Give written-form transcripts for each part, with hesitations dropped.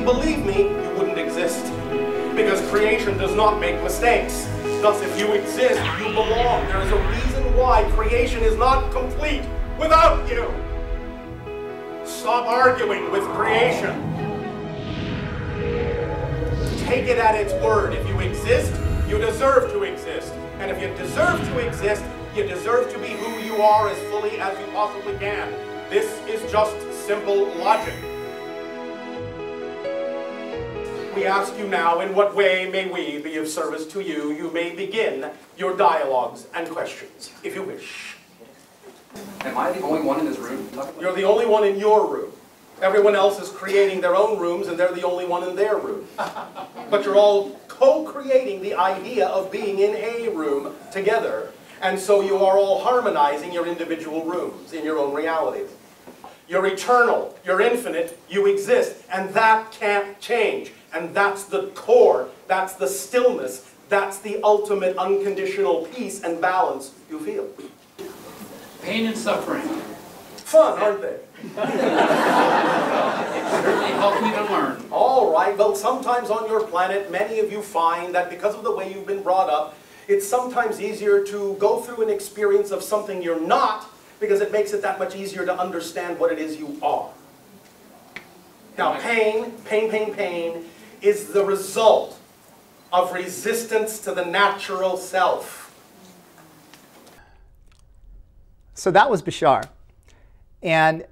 believe me, you wouldn't exist. Because creation does not make mistakes. Thus, if you exist, you belong. There is a reason why creation is not complete without you. Stop arguing with creation. Take it at its word. If you exist, you deserve to exist. And if you deserve to exist, you deserve to be who you are as fully as you possibly can. This is just simple logic. We ask you now, in what way may we be of service to you? You may begin your dialogues and questions, if you wish. Am I the only one in this room? You're the only one in your room. Everyone else is creating their own rooms, and they're the only one in their room. But you're all co-creating the idea of being in a room together, and so you are all harmonizing your individual rooms in your own realities. You're eternal, you're infinite, you exist, and that can't change. And that's the core, that's the stillness, that's the ultimate unconditional peace and balance you feel. Pain and suffering. Fun, aren't they? It certainly helped me to learn. All right, well, sometimes on your planet, many of you find that because of the way you've been brought up, it's sometimes easier to go through an experience of something you're not, because it makes it that much easier to understand what it is you are. Now, pain is the result of resistance to the natural self. So that was Bashar. And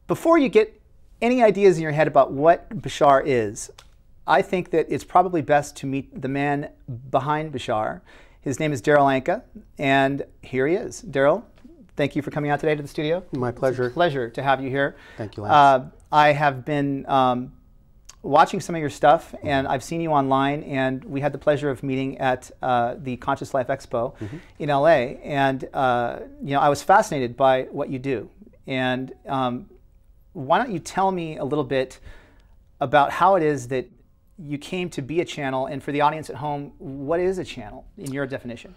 before you get any ideas in your head about what Bashar is, I think that it's probably best to meet the man behind Bashar. His name is Darrel Anka, and here he is. Darrel, thank you for coming out today to the studio. My pleasure. It's a pleasure to have you here. Thank you, Lance. I have been watching some of your stuff, and I've seen you online, and we had the pleasure of meeting at the Conscious Life Expo in LA, and you know, I was fascinated by what you do. And why don't you tell me a little bit about how it is that you came to be a channel, and for the audience at home, what is a channel in your definition?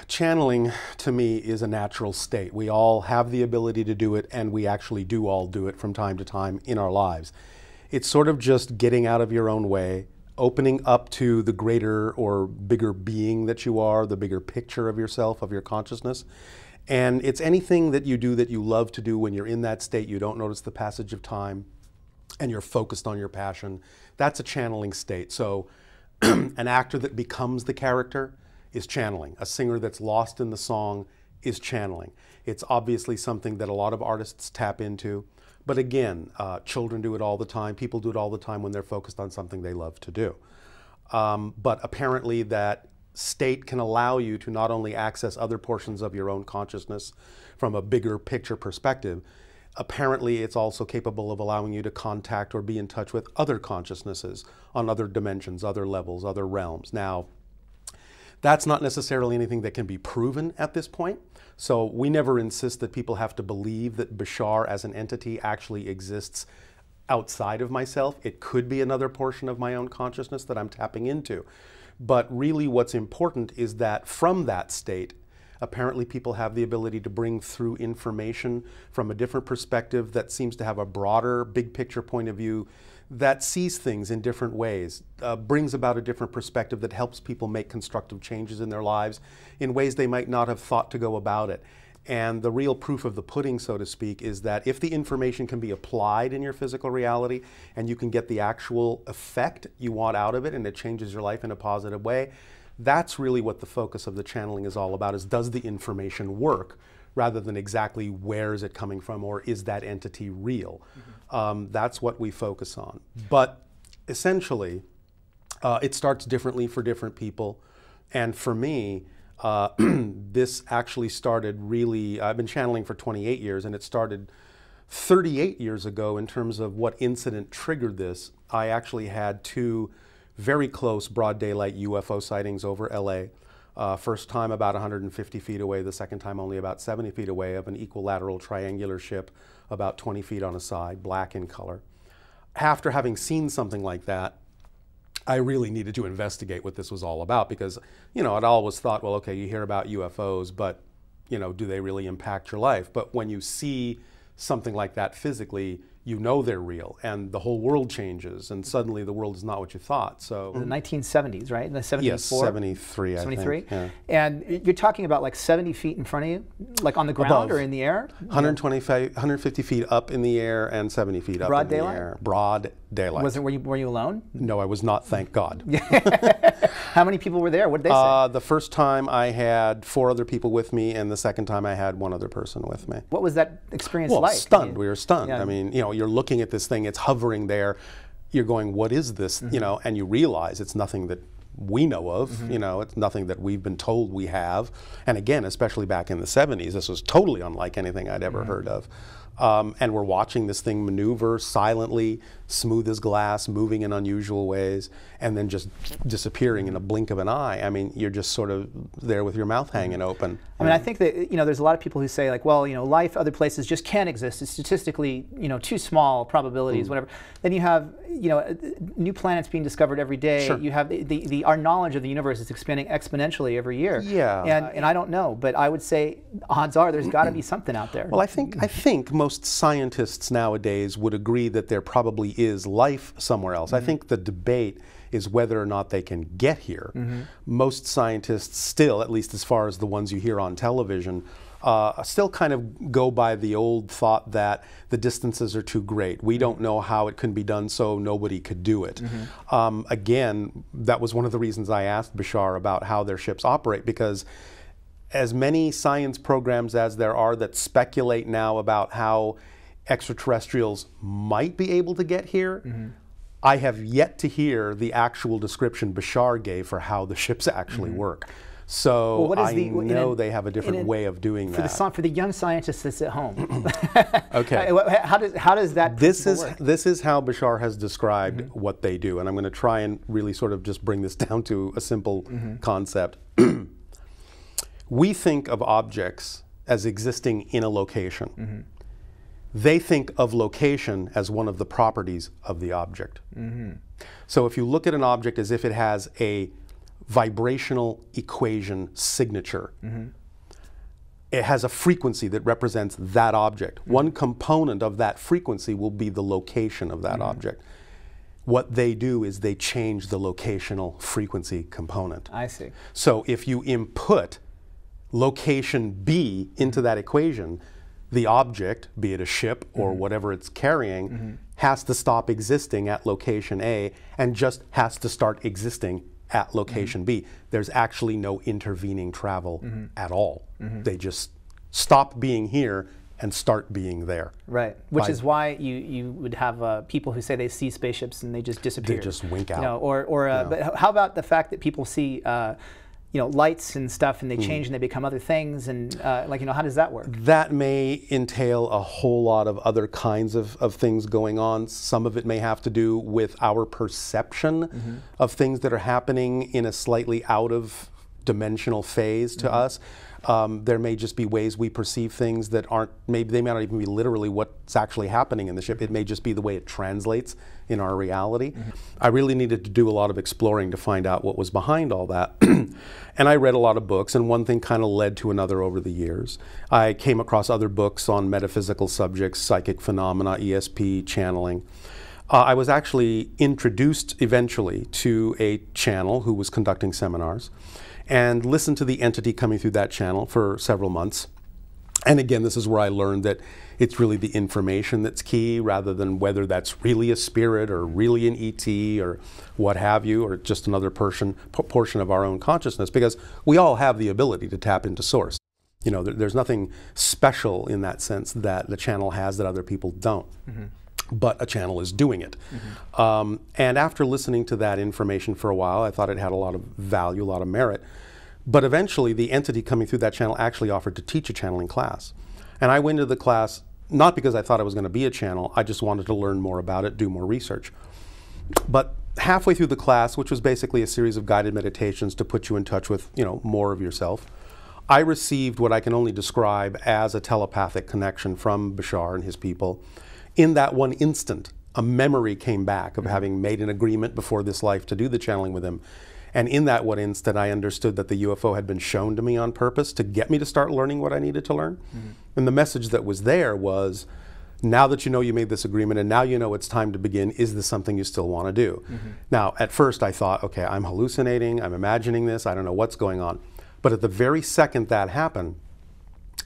Channeling, to me, is a natural state. We all have the ability to do it, and we actually do all do it from time to time in our lives. It's sort of just getting out of your own way, opening up to the greater or bigger being that you are, the bigger picture of yourself, of your consciousness. And it's anything that you do that you love to do when you're in that state, you don't notice the passage of time, and you're focused on your passion. That's a channeling state. So an actor that becomes the character is channeling. A singer that's lost in the song is channeling. It's obviously something that a lot of artists tap into. But again, children do it all the time. People do it all the time when they're focused on something they love to do. But apparently that state can allow you to not only access other portions of your own consciousness from a bigger picture perspective, apparently it's also capable of allowing you to contact or be in touch with other consciousnesses on other dimensions, other levels, other realms. Now, that's not necessarily anything that can be proven at this point. So we never insist that people have to believe that Bashar as an entity actually exists outside of myself. It could be another portion of my own consciousness that I'm tapping into. But really what's important is that from that state, apparently people have the ability to bring through information from a different perspective that seems to have a broader, big picture point of view that sees things in different ways, brings about a different perspective that helps people make constructive changes in their lives in ways they might not have thought to go about it. And the real proof of the pudding, so to speak, is that if the information can be applied in your physical reality and you can get the actual effect you want out of it and it changes your life in a positive way, that's really what the focus of the channeling is all about, is does the information work, rather than exactly where is it coming from or is that entity real. That's what we focus on. But essentially, it starts differently for different people. And for me, this actually started really, I've been channeling for 28 years, and it started 38 years ago in terms of what incident triggered this. I actually had two very close broad daylight UFO sightings over LA. First time about 150 feet away, the second time only about 70 feet away, of an equilateral triangular ship about 20 feet on a side, black in color. After having seen something like that, I really needed to investigate what this was all about, because, you know, I'd always thought, well, okay, you hear about UFOs, but, you know, do they really impact your life? But when you see something like that physically, you know they're real, and the whole world changes, and suddenly the world is not what you thought. So The 1970s, right? In the 74? yes, 73, I 73? think. Yeah. And you're talking about like 70 feet in front of you, like on the ground Above. or in the air? 150 feet up in the air and 70 feet up Broad in the daylight? air. Broad daylight. Were you alone? No, I was not, thank God. How many people were there? What did they say? The first time I had 4 other people with me, and the second time I had 1 other person with me. What was that experience Well, like? stunned. We were stunned. Yeah. I mean, you know, you're looking at this thing, it's hovering there. You're going, what is this? You know, and you realize it's nothing that we know of. You know, it's nothing that we've been told we have. And again, especially back in the 70s, this was totally unlike anything I'd ever heard of. And we're watching this thing maneuver silently, smooth as glass, moving in unusual ways, and then just disappearing in a blink of an eye. I mean, you're just sort of there with your mouth hanging open. I mean, I think that, you know, there's a lot of people who say like, well, you know, life other places just can't exist. It's statistically, you know, too small, probabilities, whatever. Then you have, you know, new planets being discovered every day. Sure. You have our knowledge of the universe is expanding exponentially every year. Yeah. And I don't know, but I would say odds are there's got to be something out there. Well, I think most scientists nowadays would agree that there probably is life somewhere else. I think the debate is whether or not they can get here. Most scientists still, at least as far as the ones you hear on television, still kind of go by the old thought that the distances are too great. We don't know how it can be done, so nobody could do it. Again, that was one of the reasons I asked Bashar about how their ships operate, because as many science programs as there are that speculate now about how extraterrestrials might be able to get here, I have yet to hear the actual description Bashar gave for how the ships actually work. So Well, I know they have a different way of doing that. For the young scientist that's at home. Okay. How does that This work? is how Bashar has described what they do, and I'm going to try and really sort of just bring this down to a simple concept. We think of objects as existing in a location. They think of location as one of the properties of the object. So if you look at an object as if it has a vibrational equation signature, it has a frequency that represents that object. One component of that frequency will be the location of that object. What they do is they change the locational frequency component. I see. So if you input location B into that equation, the object, be it a ship or whatever it's carrying, has to stop existing at location A and just has to start existing at location B. There's actually no intervening travel at all. They just stop being here and start being there. Right, which is why you would have people who say they see spaceships and they just disappear. They just wink out. You know, but how about the fact that people see you know, lights and stuff, and they change and they become other things, and like, you know, how does that work? That may entail a whole lot of other kinds of things going on. Some of it may have to do with our perception of things that are happening in a slightly out of dimensional phase to us. There may just be ways we perceive things that aren't, maybe they may not even be literally what's actually happening in the ship. It may just be the way it translates in our reality. I really needed to do a lot of exploring to find out what was behind all that. And I read a lot of books, and one thing kind of led to another over the years. I came across other books on metaphysical subjects, psychic phenomena, ESP, channeling. I was actually introduced eventually to a channel who was conducting seminars, and listened to the entity coming through that channel for several months. And again, this is where I learned that it's really the information that's key, rather than whether that's really a spirit or really an ET or what have you, or just another portion of our own consciousness, because we all have the ability to tap into source. You know, there's nothing special in that sense that the channel has that other people don't. But a channel is doing it. And after listening to that information for a while, I thought it had a lot of value, a lot of merit. But eventually, the entity coming through that channel actually offered to teach a channeling class. And I went to the class not because I thought I was going to be a channel, I just wanted to learn more about it, do more research. But halfway through the class, which was basically a series of guided meditations to put you in touch with, you know, more of yourself, I received what I can only describe as a telepathic connection from Bashar and his people. In that one instant, a memory came back of having made an agreement before this life to do the channeling with him. And in that one instant, I understood that the UFO had been shown to me on purpose to get me to start learning what I needed to learn. And the message that was there was, Now that you know you made this agreement and now you know it's time to begin, is this something you still want to do? Now, at first I thought, okay, I'm hallucinating, I'm imagining this, I don't know what's going on. But at the very second that happened,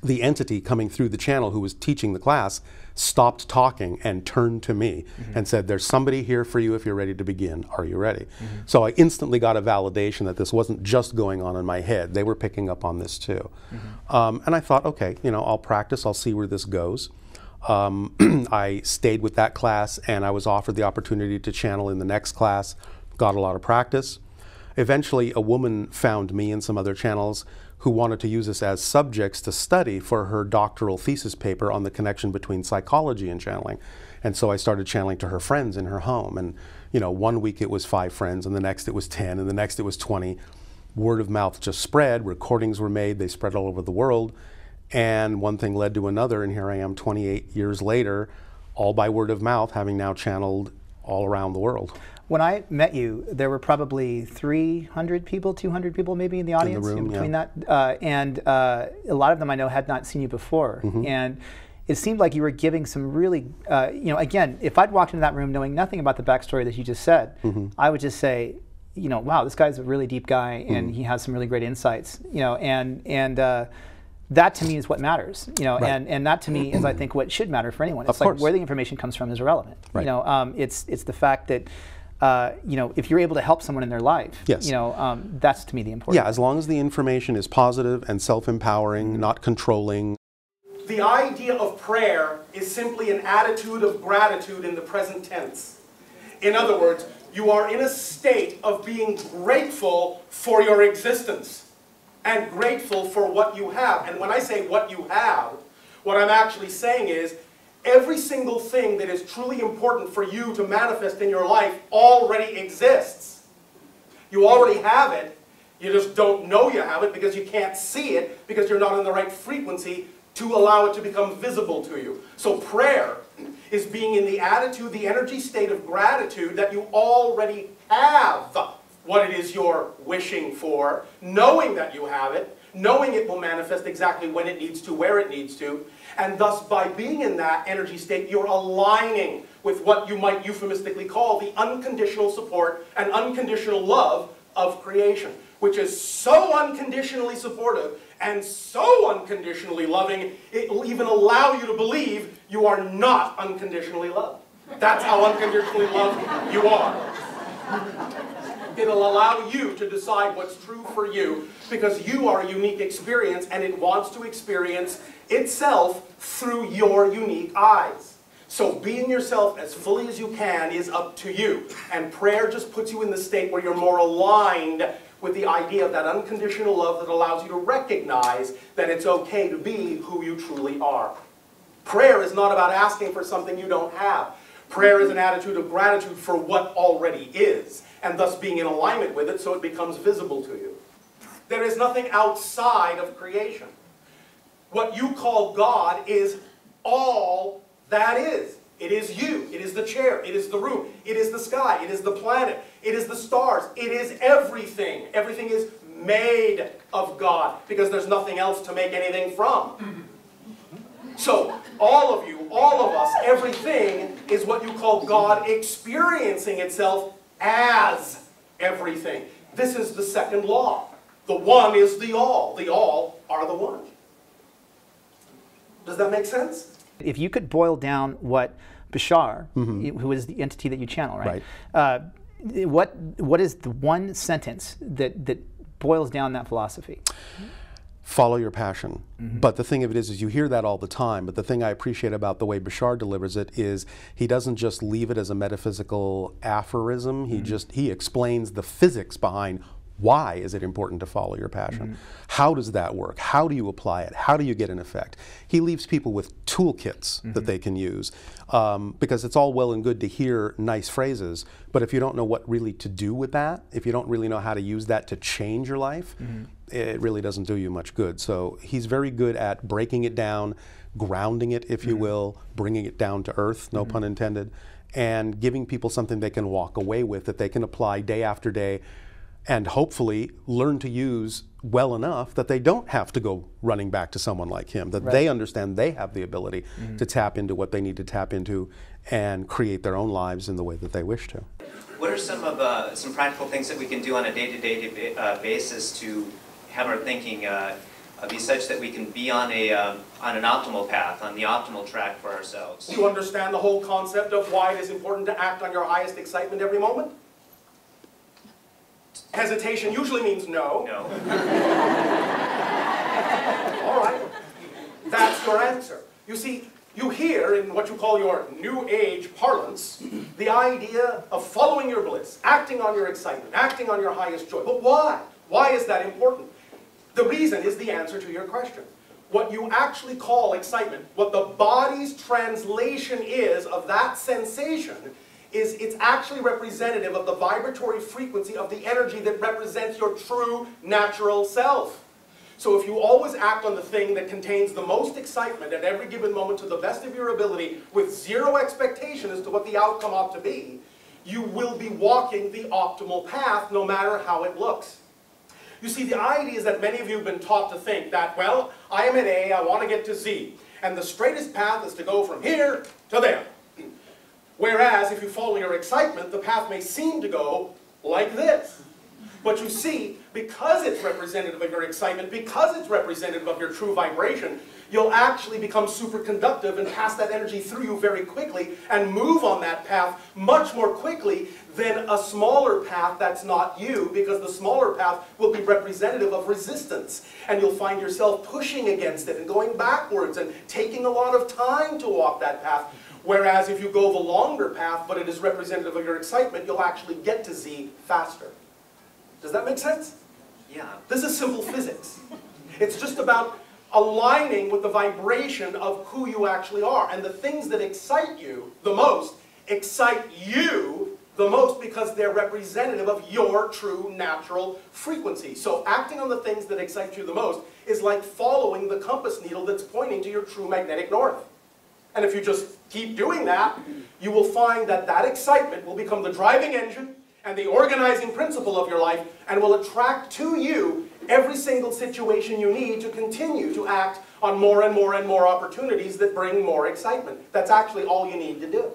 the entity coming through the channel who was teaching the class stopped talking and turned to me and said, there's somebody here for you if you're ready to begin. Are you ready? So I instantly got a validation that this wasn't just going on in my head. They were picking up on this too. And I thought, okay, you know, I'll practice, I'll see where this goes. I stayed with that class and I was offered the opportunity to channel in the next class, got a lot of practice. Eventually, a woman found me and some other channels who wanted to use us as subjects to study for her doctoral thesis paper on the connection between psychology and channeling. And so I started channeling to her friends in her home. And, you know, one week it was 5 friends, and the next it was 10, and the next it was 20. Word of mouth just spread, recordings were made, they spread all over the world. And one thing led to another, and here I am 28 years later, all by word of mouth, having now channeled all around the world. When I met you, there were probably 300 people, 200 people maybe in the audience, room, in between yeah. that. And a lot of them I know had not seen you before. And it seemed like you were giving some really, you know, again, if I'd walked into that room knowing nothing about the backstory that you just said, I would just say, you know, wow, this guy's a really deep guy and he has some really great insights, you know, and that to me is what matters, you know, and that to me is, I think, what should matter for anyone. It's like where the information comes from is irrelevant. You know, it's the fact that, you know, if you're able to help someone in their life, you know, that's to me the important. Yeah, as long as the information is positive and self-empowering, not controlling. The idea of prayer is simply an attitude of gratitude in the present tense. In other words, you are in a state of being grateful for your existence and grateful for what you have. And when I say what you have, what I'm actually saying is every single thing that is truly important for you to manifest in your life already exists. You already have it. You just don't know you have it because you can't see it because you're not in the right frequency to allow it to become visible to you. So prayer is being in the attitude, the energy state of gratitude that you already have what it is you're wishing for, knowing that you have it, knowing it will manifest exactly when it needs to, where it needs to, and thus by being in that energy state, you're aligning with what you might euphemistically call the unconditional support and unconditional love of creation, which is so unconditionally supportive and so unconditionally loving, it will even allow you to believe you are not unconditionally loved. That's how unconditionally loved you are. It'll allow you to decide what's true for you because you are a unique experience and it wants to experience itself through your unique eyes. So being yourself as fully as you can is up to you. And prayer just puts you in the state where you're more aligned with the idea of that unconditional love that allows you to recognize that it's okay to be who you truly are. Prayer is not about asking for something you don't have. Prayer is an attitude of gratitude for what already is, and thus being in alignment with it so it becomes visible to you. There is nothing outside of creation. What you call God is all that is. It is you. It is the chair. It is the room. It is the sky. It is the planet. It is the stars. It is everything. Everything is made of God because there's nothing else to make anything from. So all of you, all of us, everything is what you call God experiencing itself as everything. This is the second law. The one is the all. The all are the one. Does that make sense? If you could boil down what Bashar, who is the entity that you channel, right? What is the one sentence that boils down that philosophy? Follow your passion. But the thing of it is you hear that all the time, but the thing I appreciate about the way Bashar delivers it is he doesn't just leave it as a metaphysical aphorism, he explains the physics behind why is it important to follow your passion. How does that work? How do you apply it? How do you get an effect? He leaves people with toolkits that they can use because it's all well and good to hear nice phrases, but if you don't know what really to do with that, if you don't really know how to use that to change your life, it really doesn't do you much good. So he's very good at breaking it down, grounding it, if you will, bringing it down to earth, no pun intended, and giving people something they can walk away with that they can apply day after day, and hopefully learn to use well enough that they don't have to go running back to someone like him, that they understand they have the ability to tap into what they need to tap into and create their own lives in the way that they wish to. What are some practical things that we can do on a day-to-day basis to have our thinking be such that we can be on an optimal path, on the optimal track for ourselves? You understand the whole concept of why it is important to act on your highest excitement every moment? Hesitation usually means no. No. All right. That's your answer. You see, you hear in what you call your New Age parlance the idea of following your bliss, acting on your excitement, acting on your highest joy. But why? Why is that important? The reason is the answer to your question. What you actually call excitement, what the body's translation is of that sensation, is it's actually representative of the vibratory frequency of the energy that represents your true natural self. So if you always act on the thing that contains the most excitement at every given moment to the best of your ability with zero expectation as to what the outcome ought to be, you will be walking the optimal path no matter how it looks. You see, the idea is that many of you have been taught to think that, well, I am at A, I want to get to Z, and the straightest path is to go from here to there. Whereas, if you follow your excitement, the path may seem to go like this. But you see, because it's representative of your excitement, because it's representative of your true vibration, you'll actually become superconductive and pass that energy through you very quickly and move on that path much more quickly than a smaller path that's not you, because the smaller path will be representative of resistance. And you'll find yourself pushing against it and going backwards and taking a lot of time to walk that path. Whereas if you go the longer path, but it is representative of your excitement, you'll actually get to Z faster. Does that make sense? Yeah. This is simple physics. It's just about aligning with the vibration of who you actually are. And the things that excite you the most excite you the most because they're representative of your true natural frequency. So acting on the things that excite you the most is like following the compass needle that's pointing to your true magnetic north. And if you just keep doing that, you will find that that excitement will become the driving engine and the organizing principle of your life, and will attract to you every single situation you need to continue to act on more and more and more opportunities that bring more excitement. That's actually all you need to do.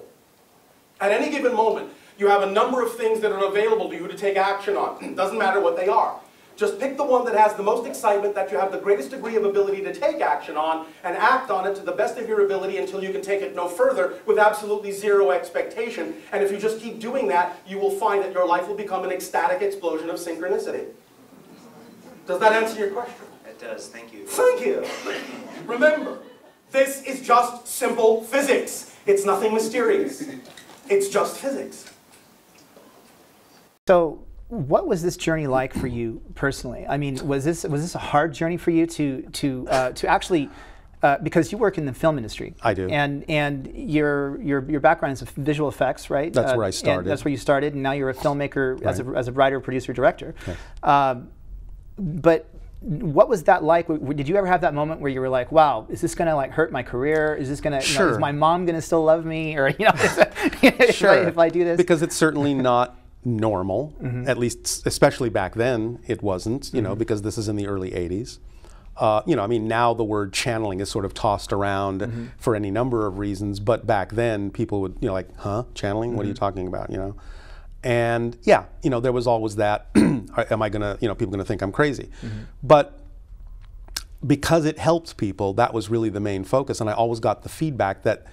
At any given moment, you have a number of things that are available to you to take action on. Doesn't matter what they are. Just pick the one that has the most excitement, that you have the greatest degree of ability to take action on, and act on it to the best of your ability until you can take it no further with absolutely zero expectation. And if you just keep doing that, you will find that your life will become an ecstatic explosion of synchronicity. Does that answer your question? It does. Thank you. Thank you. Remember, this is just simple physics. It's nothing mysterious. It's just physics. So, what was this journey like for you personally? I mean, was this a hard journey for you to actually, because you work in the film industry? I do. And your background is visual effects, right? That's where I started. That's where you started, and now you're a filmmaker, right, as a writer, producer, director. Okay. But what was that like? Did you ever have that moment where you were like, "Wow, is this gonna like hurt my career? Is this gonna, sure, is my mom gonna still love me, or sure, if I do this?" Because it's certainly not normal, at least, especially back then, it wasn't, you know, because this is in the early 80s. You know, I mean, now the word channeling is sort of tossed around for any number of reasons, but back then people would, you know, like, huh, channeling? What are you talking about, you know? And yeah, you know, there was always that, am I gonna, you know, people gonna think I'm crazy? But because it helped people, that was really the main focus, and I always got the feedback that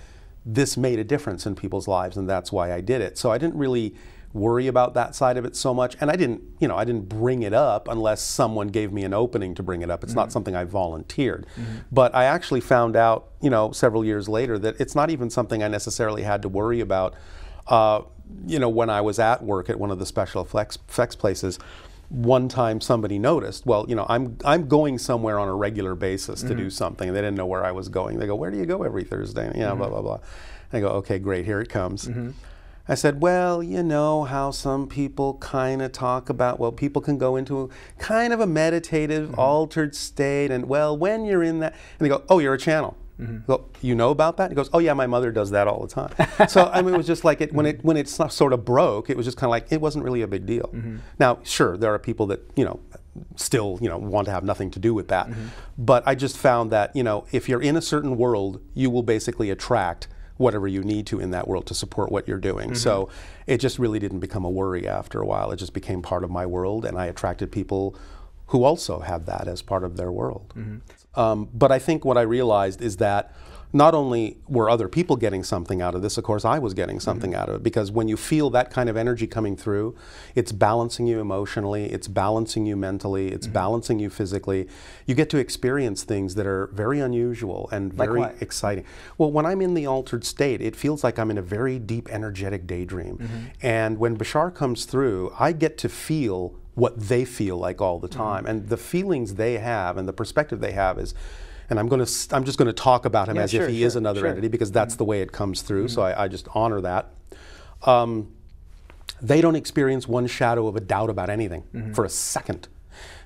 this made a difference in people's lives, and that's why I did it. So I didn't really worry about that side of it so much, and I didn't, you know, I didn't bring it up unless someone gave me an opening to bring it up. It's not something I volunteered. But I actually found out, you know, several years later that it's not even something I necessarily had to worry about. You know, when I was at work at one of the special effects places, one time somebody noticed, well, you know, I'm going somewhere on a regular basis to do something. They didn't know where I was going. They go, "Where do you go every Thursday?" Yeah, blah, blah, blah. And I go, "Okay, great, here it comes." I said, "Well, you know how some people kind of talk about, well, people can go into kind of a meditative, altered state, and well, when you're in that," and they go, "Oh, you're a channel." Well, you know about that? He goes, oh yeah, my mother does that all the time. So I mean, it was just like, when it sort of broke, it was just kind of like, it wasn't really a big deal. Now, sure, there are people that, still, want to have nothing to do with that. But I just found that, if you're in a certain world, you will basically attract whatever you need to in that world to support what you're doing. So it just really didn't become a worry after a while. It just became part of my world, and I attracted people who also had that as part of their world. But I think what I realized is that not only were other people getting something out of this, of course I was getting something out of it, because when you feel that kind of energy coming through, it's balancing you emotionally, it's balancing you mentally, it's balancing you physically. You get to experience things that are very unusual and very exciting. Well, when I'm in the altered state, it feels like I'm in a very deep energetic daydream. And when Bashar comes through, I get to feel what they feel like all the time. And the feelings they have and the perspective they have is, and I'm just going to talk about him as if he is another entity, because that's the way it comes through, so I just honor that. They don't experience one shadow of a doubt about anything for a second.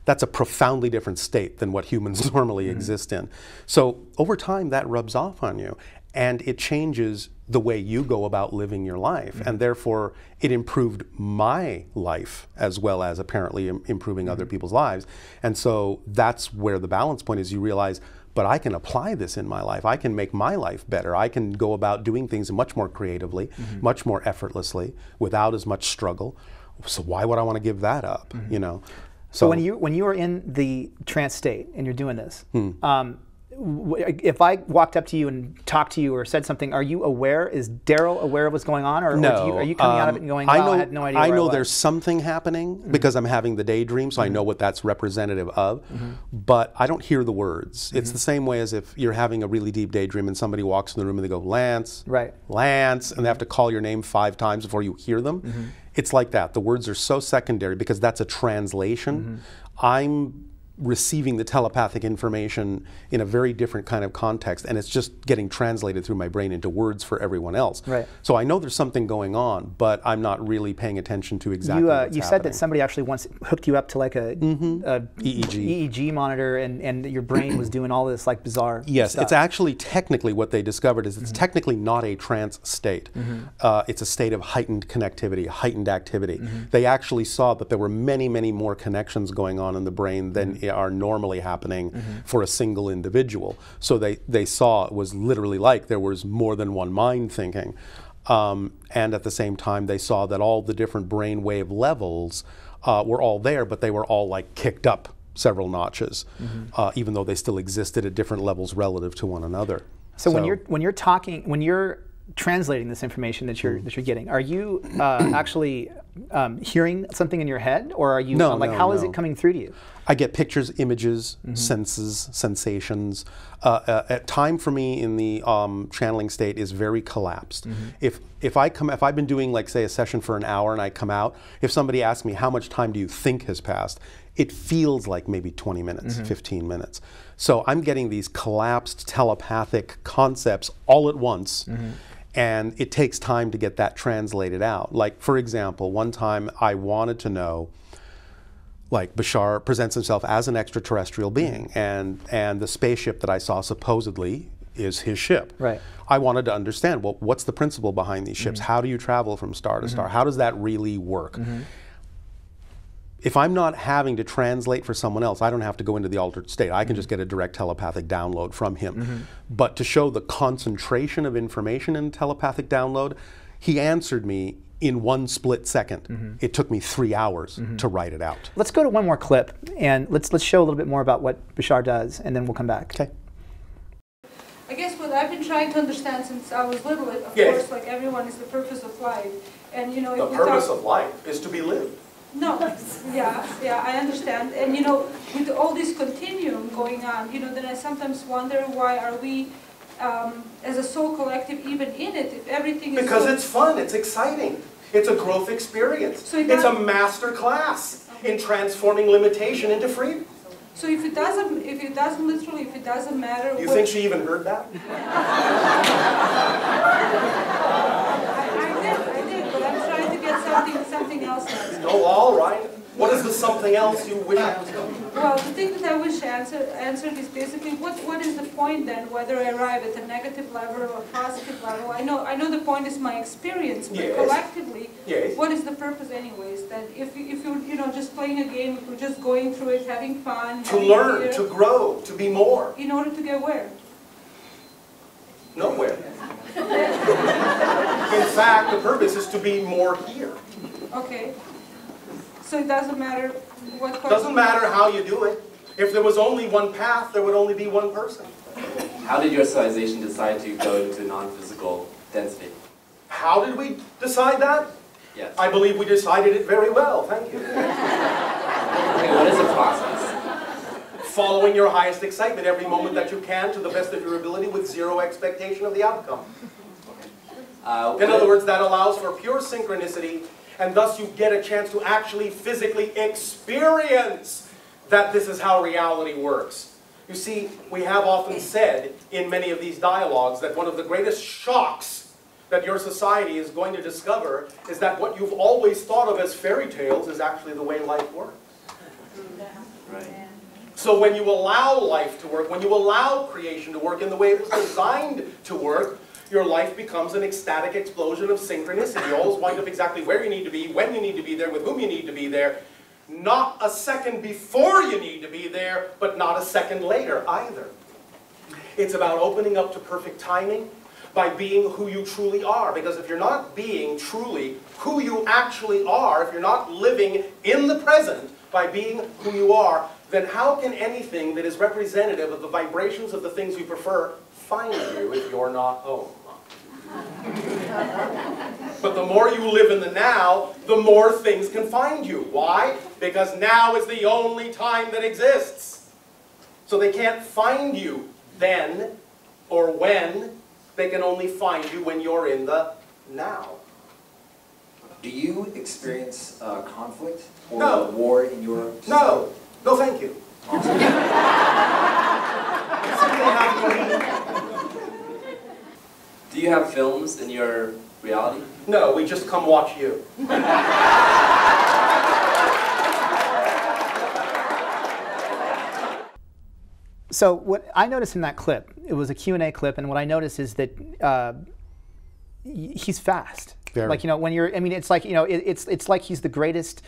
That's a profoundly different state than what humans normally exist in. So over time, that rubs off on you, and it changes the way you go about living your life, and therefore it improved my life as well as apparently improving other people's lives. And so that's where the balance point is. You realize, but I can apply this in my life. I can make my life better. I can go about doing things much more creatively, much more effortlessly, without as much struggle. So why would I want to give that up? So when you are in the trance state and you're doing this, if I walked up to you and talked to you or said something, are you aware? Is Darryl aware of what's going on, or no? Are you coming out of it and going, "Wow, I had no idea"? I know there's something happening because I'm having the daydream, so I know what that's representative of. But I don't hear the words. It's the same way as if you're having a really deep daydream and somebody walks in the room and they go, "Lance, Lance," and they have to call your name 5 times before you hear them. It's like that. The words are so secondary because that's a translation. I'm receiving the telepathic information in a very different kind of context, and it's just getting translated through my brain into words for everyone else. So I know there's something going on, but I'm not really paying attention to exactly what's happening. You said that somebody actually once hooked you up to like a EEG monitor, and your brain was doing all this like bizarre stuff. It's actually technically what they discovered is it's technically not a trance state. It's a state of heightened connectivity, heightened activity. They actually saw that there were many, many more connections going on in the brain than are normally happening for a single individual. So they saw it was literally like there was more than one mind thinking. And at the same time, they saw that all the different brainwave levels were all there, but they were all like kicked up several notches, even though they still existed at different levels relative to one another. So when you're translating this information that you're getting, are you actually hearing something in your head, or are you how is it coming through to you? I get pictures, images, senses, sensations. Time for me in the channeling state is very collapsed. If I've been doing, like, say, a session for an hour and I come out, if somebody asks me how much time do you think has passed, it feels like maybe 20 minutes, 15 minutes. So I'm getting these collapsed telepathic concepts all at once. And it takes time to get that translated out. Like, for example, one time I wanted to know, like, Bashar presents himself as an extraterrestrial being, and the spaceship that I saw supposedly is his ship. I wanted to understand, well, what's the principle behind these ships? How do you travel from star to star? How does that really work? If I'm not having to translate for someone else, I don't have to go into the altered state. I can just get a direct telepathic download from him. But to show the concentration of information in telepathic download, he answered me in one split second. It took me 3 hours to write it out. Let's go to one more clip, and let's show a little bit more about what Bashar does, and then we'll come back. Okay. I guess what I've been trying to understand since I was little, of course, like everyone, is the purpose of life. And you know, the purpose of life is to be lived. No, yeah, I understand. And you know, with all this continuum going on, you know, then I sometimes wonder, why are we, as a soul collective, even in it, if everything is because it's fun, it's exciting, it's a growth experience. So it's a master class in transforming limitation into freedom. So if it doesn't matter. You think she even heard that? I did, but I'm trying to get something else. Oh, all right. What is the something else you wish answered? Well, the thing that I wish answered is basically what is the point then, whether I arrive at a negative level or a positive level? I know the point is my experience, but Yes. collectively, Yes. what is the purpose anyways? That if you're just playing a game, if you're just going through it, having fun, To having learn, fear, to grow, to be more. in order to get where? Nowhere. In fact, the purpose is to be more here. Okay. So it doesn't matter what part. Doesn't matter how you do it. If there was only one path, there would only be one person. How did your civilization decide to go into non-physical density? How did we decide that? Yes. I believe we decided it very well, thank you. Okay, what is the process? Following your highest excitement every moment that you can to the best of your ability with zero expectation of the outcome. In other words, that allows for pure synchronicity, and thus you get a chance to actually physically experience that this is how reality works. You see, we have often said in many of these dialogues that one of the greatest shocks that your society is going to discover is that what you've always thought of as fairy tales is actually the way life works. Right. So when you allow life to work, when you allow creation to work in the way it was designed to work, your life becomes an ecstatic explosion of synchronicity. You always wind up exactly where you need to be, when you need to be there, with whom you need to be there. Not a second before you need to be there, but not a second later either. It's about opening up to perfect timing by being who you truly are. Because if you're not being truly who you actually are, if you're not living in the present by being who you are, then how can anything that is representative of the vibrations of the things you prefer find you if you're not home? But the more you live in the now, the more things can find you. Why? Because now is the only time that exists. So they can't find you then or when. They can only find you when you're in the now. Do you experience conflict or No. war in your society? No. No, thank you. Do you have films in your reality? No, we just come watch you. So what I noticed in that clip, it was a Q&A clip, and what I noticed is that he's fast. Very. Like, you know, when you're, I mean, it's like, you know, it's like he's the greatest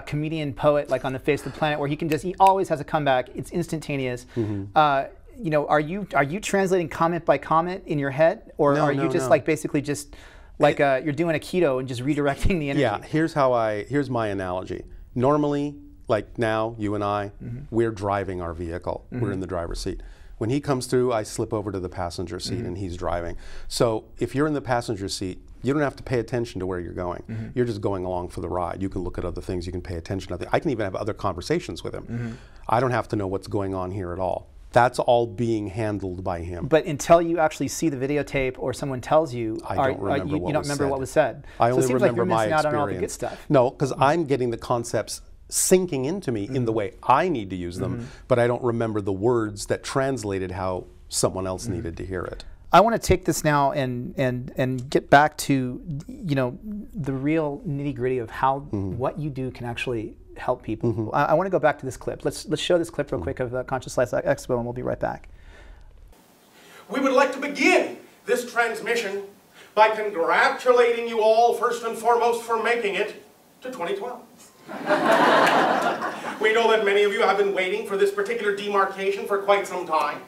comedian poet, like, on the face of the planet, where he always has a comeback. It's instantaneous. Mm-hmm. You know, are you translating comment by comment in your head, or No, are you no, just no. like basically just like you're doing a keto and just redirecting the energy? Yeah, here's my analogy. Normally, like now, you and I, we're driving our vehicle. We're in the driver's seat. When he comes through, I slip over to the passenger seat and he's driving. So if you're in the passenger seat, you don't have to pay attention to where you're going. You're just going along for the ride. You can look at other things, you can pay attention to other things. I can even have other conversations with him. I don't have to know what's going on here at all. That's all being handled by him. But until you actually see the videotape or someone tells you, I don't remember you don't remember what was said. I So only it seems remember like you're my missing out on all the experience. good stuff. No, because I'm getting the concepts sinking into me in the way I need to use them, but I don't remember the words that translated how someone else needed to hear it. I want to take this now and get back to, you know, the real nitty-gritty of how what you do can actually help people. I want to go back to this clip. Let's show this clip real quick of Conscious Life Expo, and we'll be right back. We would like to begin this transmission by congratulating you all, first and foremost, for making it to 2012. We know that many of you have been waiting for this particular demarcation for quite some time.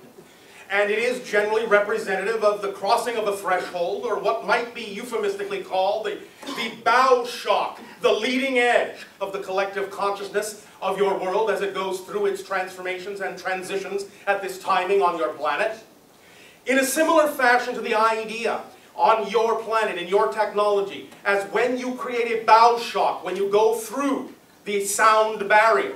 And it is generally representative of the crossing of a threshold, or what might be euphemistically called the bow shock, the leading edge of the collective consciousness of your world as it goes through its transformations and transitions at this timing on your planet. In a similar fashion to the idea on your planet, in your technology, as when you create a bow shock, when you go through the sound barrier,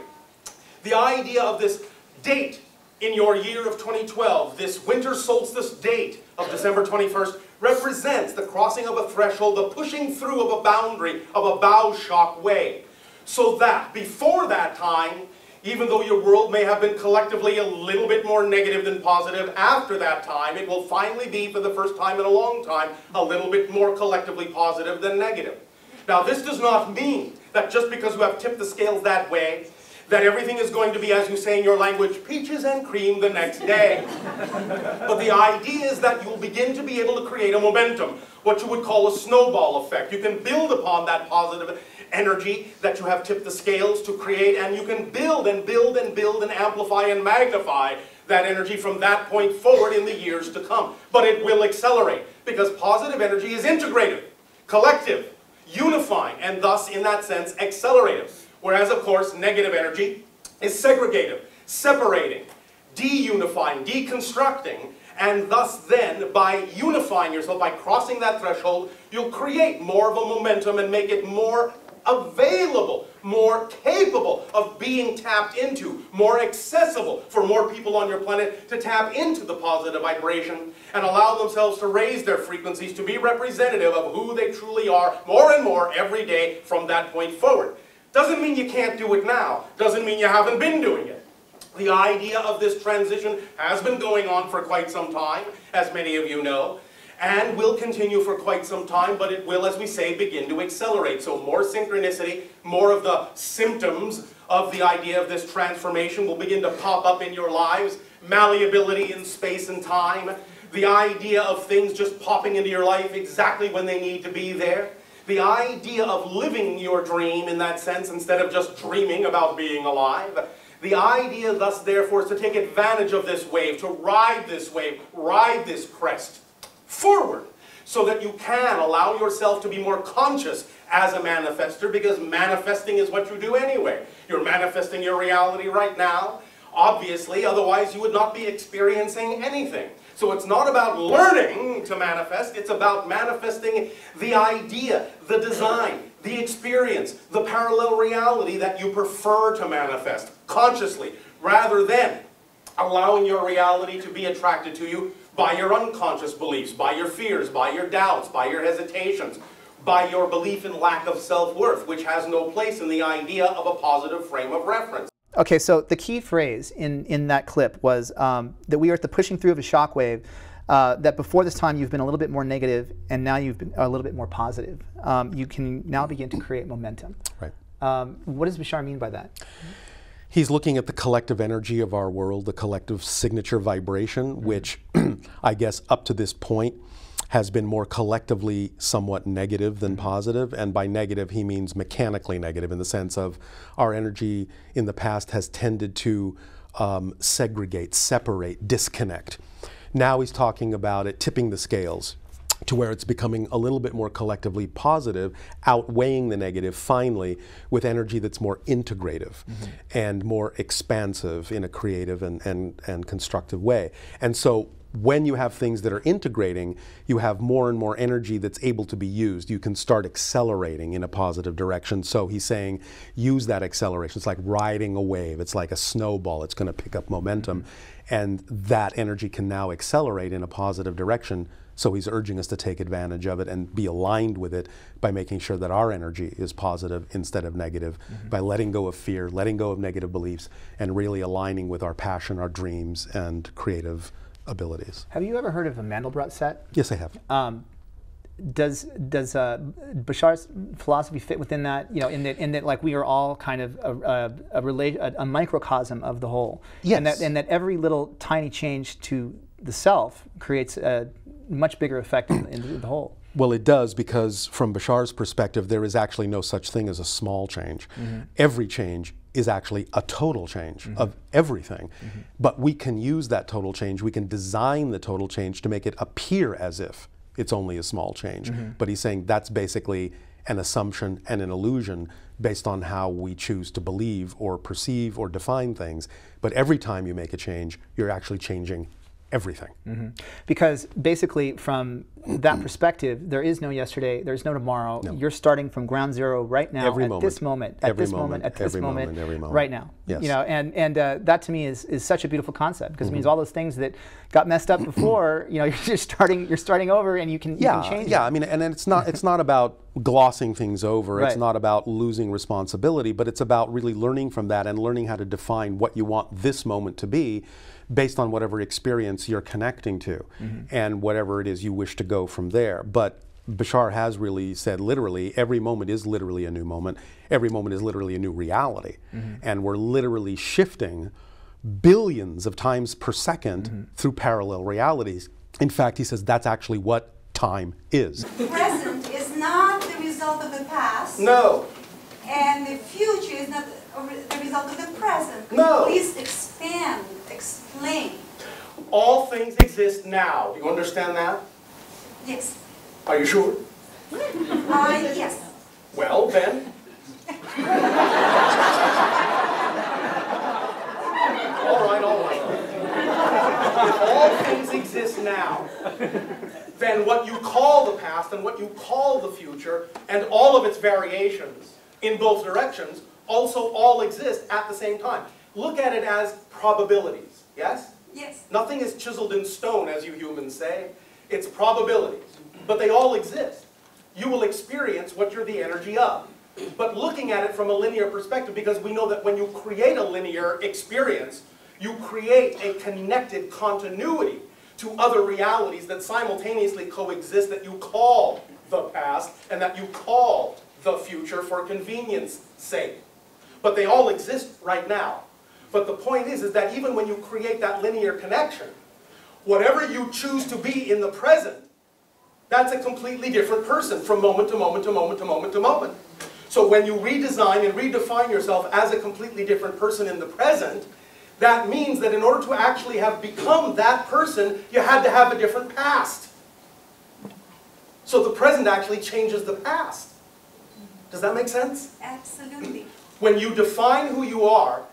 the idea of this date in your year of 2012, this winter solstice date of December 21st, represents the crossing of a threshold, the pushing through of a boundary of a bow shock wave. So that before that time, even though your world may have been collectively a little bit more negative than positive, after that time, it will finally be, for the first time in a long time, a little bit more collectively positive than negative. Now, this does not mean that just because you have tipped the scales that way, that everything is going to be, as you say in your language, peaches and cream the next day. But the idea is that you will begin to be able to create a momentum, what you would call a snowball effect. You can build upon that positive energy that you have tipped the scales to create, and you can build and build and build and amplify and magnify that energy from that point forward in the years to come. But it will accelerate, because positive energy is integrative, collective, unifying, and thus, in that sense, accelerative. Whereas, of course, negative energy is segregative, separating, deunifying, deconstructing, and thus then, by unifying yourself, by crossing that threshold, you'll create more of a momentum and make it more available, more capable of being tapped into, more accessible for more people on your planet to tap into the positive vibration and allow themselves to raise their frequencies to be representative of who they truly are more and more every day from that point forward. Doesn't mean you can't do it now. Doesn't mean you haven't been doing it. The idea of this transition has been going on for quite some time, as many of you know, and will continue for quite some time, but it will, as we say, begin to accelerate. So more synchronicity, more of the symptoms of the idea of this transformation will begin to pop up in your lives. Malleability in space and time, the idea of things just popping into your life exactly when they need to be there. The idea of living your dream in that sense instead of just dreaming about being alive. The idea thus therefore is to take advantage of this wave, to ride this wave, ride this crest forward so that you can allow yourself to be more conscious as a manifester, because manifesting is what you do anyway. You're manifesting your reality right now, obviously, otherwise you would not be experiencing anything. So it's not about learning to manifest, it's about manifesting the idea, the design, the experience, the parallel reality that you prefer to manifest consciously, rather than allowing your reality to be attracted to you by your unconscious beliefs, by your fears, by your doubts, by your hesitations, by your belief in lack of self-worth, which has no place in the idea of a positive frame of reference. Okay, so the key phrase in that clip was that we are at the pushing through of a shockwave, that before this time you've been a little bit more negative and now you've been a little bit more positive. You can now begin to create momentum. Right. What does Bashar mean by that? He's looking at the collective energy of our world, the collective signature vibration, which I guess up to this point has been more collectively somewhat negative than positive. And by negative, he means mechanically negative, in the sense of our energy in the past has tended to segregate, separate, disconnect. Now he's talking about it tipping the scales to where it's becoming a little bit more collectively positive, outweighing the negative finally with energy that's more integrative and more expansive in a creative and constructive way. And so when you have things that are integrating, you have more and more energy that's able to be used. You can start accelerating in a positive direction. So he's saying, use that acceleration. It's like riding a wave. It's like a snowball. It's going to pick up momentum. And that energy can now accelerate in a positive direction. So he's urging us to take advantage of it and be aligned with it by making sure that our energy is positive instead of negative, by letting go of fear, letting go of negative beliefs, and really aligning with our passion, our dreams, and creative abilities. Have you ever heard of a Mandelbrot set? Yes, I have. Does Bashar's philosophy fit within that? You know, in that like we are all kind of a microcosm of the whole. Yes. And that every little tiny change to the self creates a much bigger effect in the whole. Well, it does, because from Bashar's perspective, there is actually no such thing as a small change. Every change is actually a total change of everything. But we can use that total change, we can design the total change to make it appear as if it's only a small change. But he's saying that's basically an assumption and an illusion based on how we choose to believe or perceive or define things. But every time you make a change, you're actually changing everything. Because basically from that perspective, there is no yesterday, there's no tomorrow. No. You're starting from ground zero right now, every at moment. this moment, at Every this moment, at this every moment, every moment. right now. Yes. You know, and that to me is such a beautiful concept, because it means all those things that got messed up before, you know, you're starting over, and you can change. Yeah, I mean, and it's not about glossing things over. Right. It's not about losing responsibility, but it's about really learning from that and learning how to define what you want this moment to be, based on whatever experience you're connecting to and whatever it is you wish to go from there. But Bashar has really said literally, every moment is literally a new moment. Every moment is literally a new reality. And we're literally shifting billions of times per second through parallel realities. In fact, he says that's actually what time is. The present is not the result of the past. No. And the future is not the result of the present. Could No. you please expand, explain? All things exist now. Do you understand that? Yes. Are you sure? Yes. Well, then. All right, all right. If all things exist now, then what you call the past and what you call the future and all of its variations in both directions also all exist at the same time. Look at it as probabilities, yes? Yes. Nothing is chiseled in stone, as you humans say. It's probabilities. But they all exist. You will experience what you're the energy of. But looking at it from a linear perspective, because we know that when you create a linear experience, you create a connected continuity to other realities that simultaneously coexist that you call the past and that you call the future for convenience sake. But they all exist right now. But the point is that even when you create that linear connection, whatever you choose to be in the present, that's a completely different person from moment to moment to moment to moment to moment. So when you redesign and redefine yourself as a completely different person in the present, that means that in order to actually have become that person, you had to have a different past. So the present actually changes the past. Does that make sense? Absolutely. When you define who you are,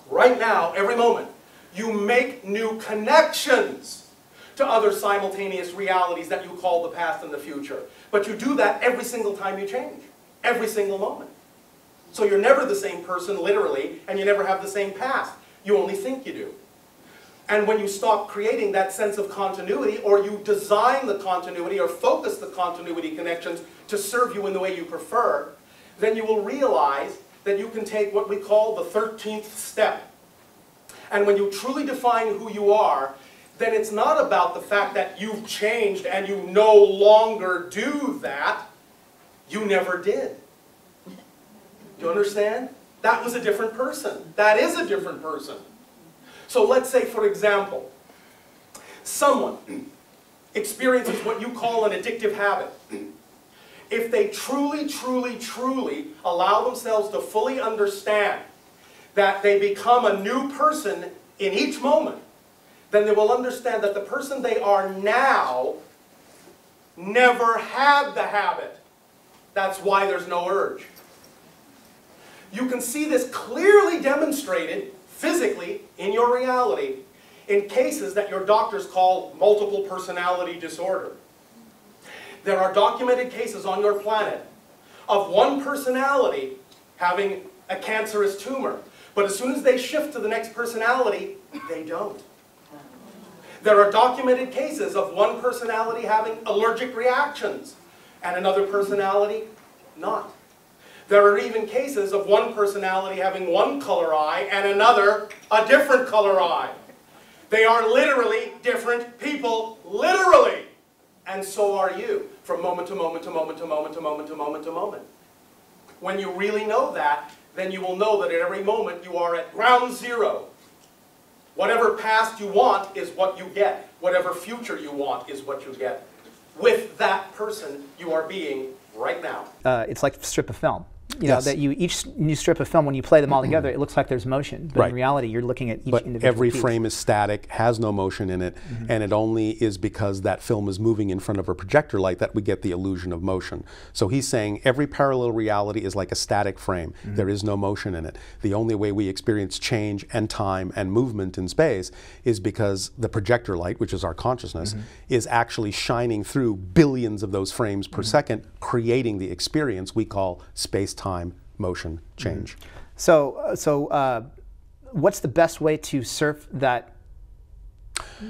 right now, every moment, you make new connections to other simultaneous realities that you call the past and the future. But you do that every single time you change, every single moment. So you're never the same person, literally, and you never have the same past. You only think you do. And when you stop creating that sense of continuity, or you design the continuity or focus the continuity connections to serve you in the way you prefer, then you will realize that you can take what we call the 13th step. And when you truly define who you are, then it's not about the fact that you've changed and you no longer do that. You never did. Do you understand? That was a different person. That is a different person. So let's say, for example, someone experiences what you call an addictive habit. If they truly, truly, truly allow themselves to fully understand that they become a new person in each moment, then they will understand that the person they are now never had the habit. That's why there's no urge. You can see this clearly demonstrated physically in your reality in cases that your doctors call multiple personality disorder. There are documented cases on your planet of one personality having a cancerous tumor, but as soon as they shift to the next personality, they don't. There are documented cases of one personality having allergic reactions and another personality not. There are even cases of one personality having one color eye and another a different color eye. They are literally different people, literally. And so are you, from moment to moment to moment to moment to moment to moment to moment. When you really know that, then you will know that at every moment you are at ground zero. Whatever past you want is what you get. Whatever future you want is what you get. With that person you are being right now. It's like a strip of film. You know, Yes. that each new strip of film, when you play them all together, it looks like there's motion. But Right. in reality, you're looking at each But individual every piece. frame is static, has no motion in it, and it only is because that film is moving in front of a projector light that we get the illusion of motion. So he's saying every parallel reality is like a static frame. There is no motion in it. The only way we experience change and time and movement in space is because the projector light, which is our consciousness, is actually shining through billions of those frames per second, creating the experience we call space-time motion change. So, what's the best way to surf that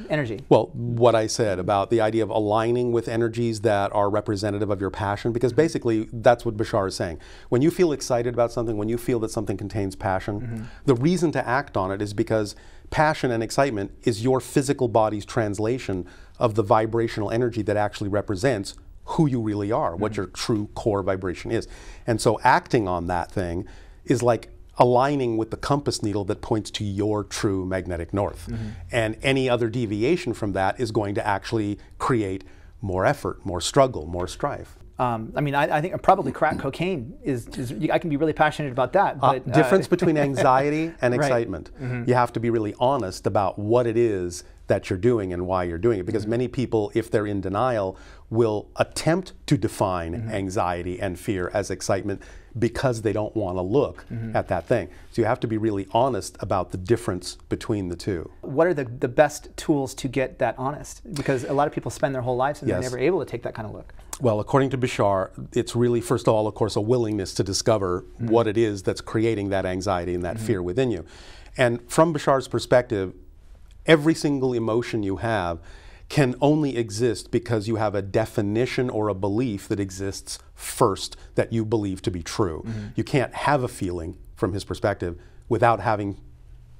energy? Well, what I said about the idea of aligning with energies that are representative of your passion, because basically that's what Bashar is saying. When you feel excited about something, when you feel that something contains passion, the reason to act on it is because passion and excitement is your physical body's translation of the vibrational energy that actually represents who you really are, what your true core vibration is. And so acting on that thing is like aligning with the compass needle that points to your true magnetic north. And any other deviation from that is going to actually create more effort, more struggle, more strife. I mean, I think probably crack cocaine is I can be really passionate about that. But, difference between anxiety and Right. excitement. You have to be really honest about what it is that you're doing and why you're doing it. Because many people, if they're in denial, will attempt to define anxiety and fear as excitement because they don't want to look at that thing. So you have to be really honest about the difference between the two. What are the best tools to get that honest? Because a lot of people spend their whole lives and they're never able to take that kind of look. Well, according to Bashar, it's really, first of all, of course, a willingness to discover what it is that's creating that anxiety and that fear within you. And from Bashar's perspective, every single emotion you have can only exist because you have a definition or a belief that exists first that you believe to be true. You can't have a feeling, from his perspective, without having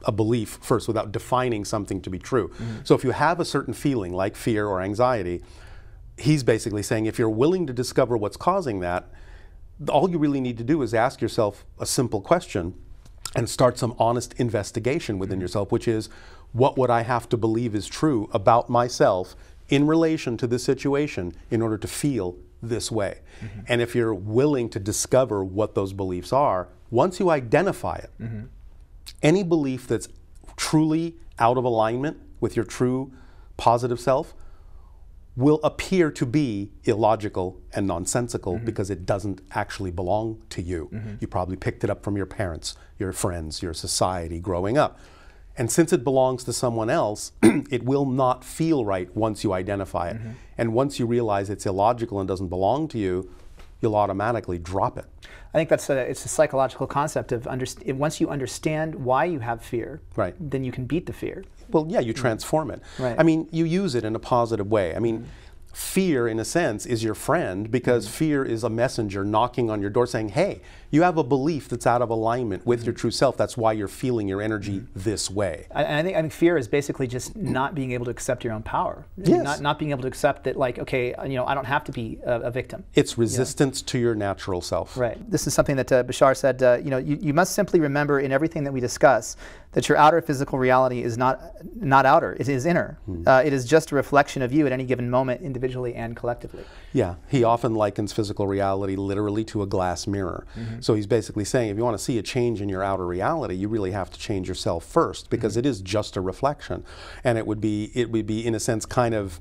a belief first, without defining something to be true. So if you have a certain feeling, like fear or anxiety, he's basically saying if you're willing to discover what's causing that, all you really need to do is ask yourself a simple question and start some honest investigation within yourself, which is, what would I have to believe is true about myself in relation to this situation in order to feel this way? And if you're willing to discover what those beliefs are, once you identify it, any belief that's truly out of alignment with your true positive self will appear to be illogical and nonsensical because it doesn't actually belong to you. You probably picked it up from your parents, your friends, your society growing up. And since it belongs to someone else, it will not feel right once you identify it. And once you realize it's illogical and doesn't belong to you, you'll automatically drop it. I think it's a psychological concept of once you understand why you have fear, then you can beat the fear. Well, yeah, you transform it. Right. I mean, you use it in a positive way. I mean, fear, in a sense, is your friend because fear is a messenger knocking on your door saying, hey, you have a belief that's out of alignment with your true self. That's why you're feeling your energy this way. I think fear is basically just not being able to accept your own power. Yes. Not being able to accept that, like, okay, you know, I don't have to be a victim. It's resistance to your natural self. Right. This is something that Bashar said, you know, you must simply remember in everything that we discuss that your outer physical reality is not outer, it is inner. It is just a reflection of you at any given moment, individually and collectively. Yeah, he often likens physical reality literally to a glass mirror. So he's basically saying if you want to see a change in your outer reality, you really have to change yourself first because it is just a reflection. And it would be in a sense kind of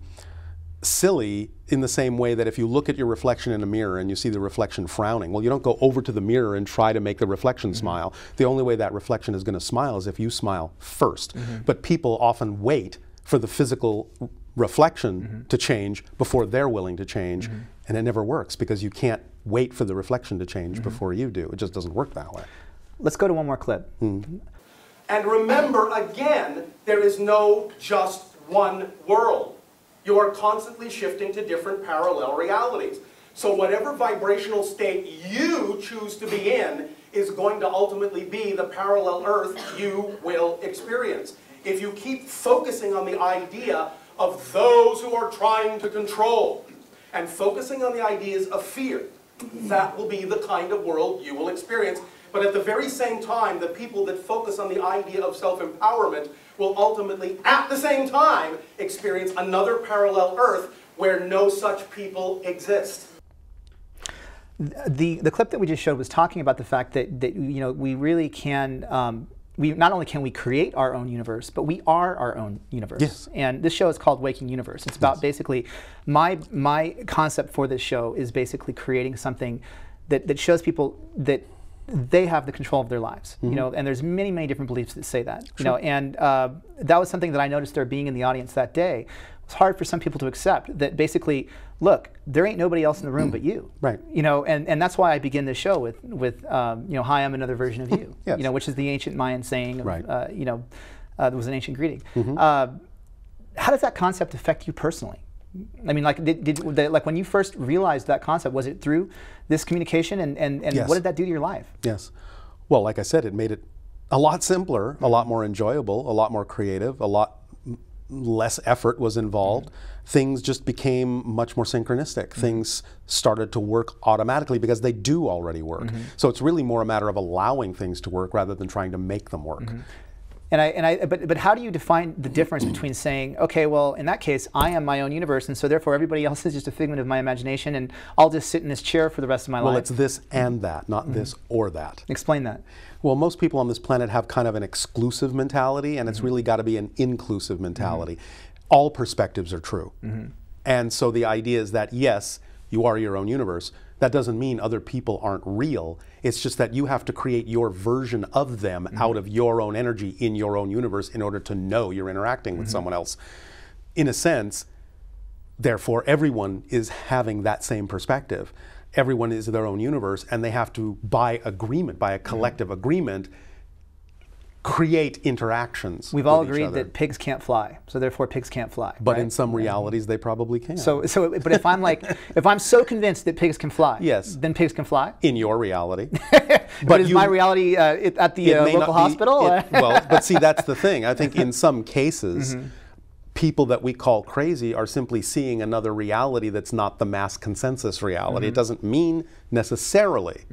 silly in the same way that if you look at your reflection in a mirror and you see the reflection frowning, well, you don't go over to the mirror and try to make the reflection smile. The only way that reflection is going to smile is if you smile first. But people often wait for the physical reflection to change before they're willing to change, and it never works because you can't wait for the reflection to change before you do. It just doesn't work that way. Let's go to one more clip. And remember, again, there is no just one world. You are constantly shifting to different parallel realities. So whatever vibrational state you choose to be in is going to ultimately be the parallel earth you will experience. If you keep focusing on the idea of those who are trying to control and focusing on the ideas of fear, that will be the kind of world you will experience. But at the very same time, the people that focus on the idea of self-empowerment will ultimately, at the same time, experience another parallel earth where no such people exist. The clip that we just showed was talking about the fact that you know, we really can, not only can we create our own universe, but we are our own universe. Yes. And this show is called Waking Universe. It's about basically, my concept for this show is basically creating something that shows people that they have the control of their lives, you know, and there's many, many different beliefs that say that, you know, and that was something that I noticed there being in the audience that day. It was hard for some people to accept that basically, look, there ain't nobody else in the room but you, right? You know, and that's why I begin this show with you know, hi, I'm another version of you, Yes. you know, which is the ancient Mayan saying, of, right? You know, there was an ancient greeting. How does that concept affect you personally? I mean, like, like when you first realized that concept, was it through this communication, and Yes. what did that do to your life? Yes. Well, like I said, it made it a lot simpler, a lot more enjoyable, a lot more creative, a lot less effort was involved. Things just became much more synchronistic. Things started to work automatically because they do already work. So it's really more a matter of allowing things to work rather than trying to make them work. But how do you define the difference between saying, okay, well, in that case, I am my own universe, and so therefore everybody else is just a figment of my imagination, and I'll just sit in this chair for the rest of my life? Well, it's this and that, not this or that. Explain that. Well, most people on this planet have kind of an exclusive mentality, and it's really got to be an inclusive mentality. All perspectives are true. And so the idea is that, yes, you are your own universe. That doesn't mean other people aren't real. It's just that you have to create your version of them out of your own energy in your own universe in order to know you're interacting with someone else. In a sense, therefore, everyone is having that same perspective. Everyone is their own universe, and they have to, by agreement, by a collective agreement, create interactions. We've all agreed that pigs can't fly, so therefore pigs can't fly. But right? in some realities, they probably can. But if I'm like, if I'm so convinced that pigs can fly, yes, then pigs can fly. In your reality. But is my reality at the local hospital? Well, but see, that's the thing. I think in some cases, people that we call crazy are simply seeing another reality that's not the mass consensus reality. It doesn't mean necessarily.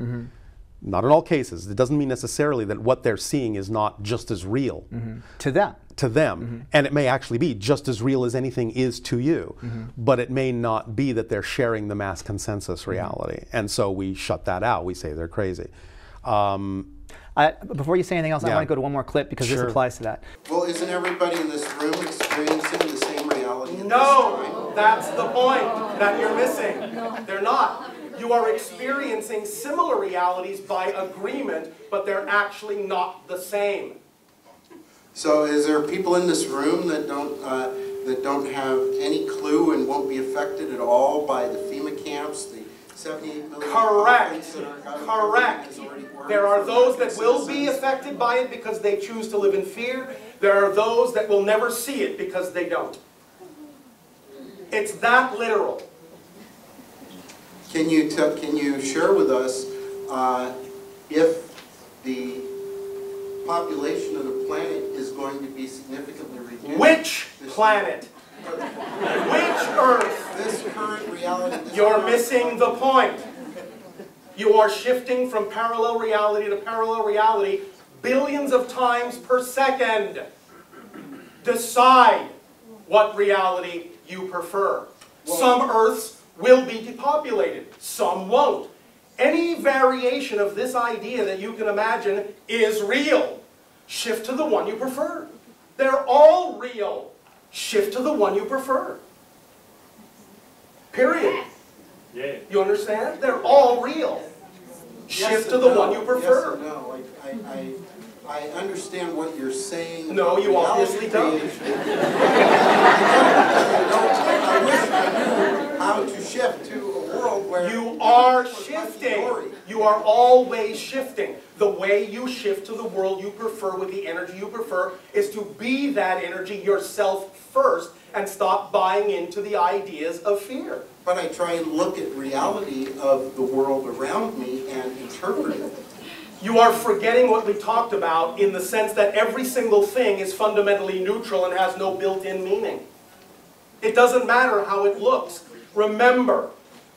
Not in all cases. It doesn't mean necessarily that what they're seeing is not just as real. To them. To them. And it may actually be just as real as anything is to you. But it may not be that they're sharing the mass consensus reality. And so we shut that out. We say they're crazy. Before you say anything else, I want to go to one more clip because this applies to that. Well, isn't everybody in this room experiencing the same reality? No, that's the point that you're missing. They're not. You are experiencing similar realities by agreement, but they're actually not the same. So is there people in this room that don't have any clue and won't be affected at all by the FEMA camps, the 78 million? Correct. Correct. There are those that will be affected by it because they choose to live in fear. There are those that will never see it because they don't. It's that literal. Can you share with us if the population of the planet is going to be significantly reduced? Which planet? Which Earth? This current reality. You're missing the point. You are shifting from parallel reality to parallel reality billions of times per second. Decide what reality you prefer. Some Earths will be depopulated. Some won't. Any variation of this idea that you can imagine is real. Shift to the one you prefer. They're all real. Shift to the one you prefer. Period. Yeah. You understand? They're all real. Shift to the one you prefer. Yes and no. I understand what you're saying. No, you obviously don't. I wish I knew how to shift to a world where you are shifting. You are always shifting. The way you shift to the world you prefer with the energy you prefer is to be that energy yourself first and stop buying into the ideas of fear. But I try and look at reality of the world around me and interpret it. You are forgetting what we talked about in the sense that every single thing is fundamentally neutral and has no built-in meaning. It doesn't matter how it looks. Remember,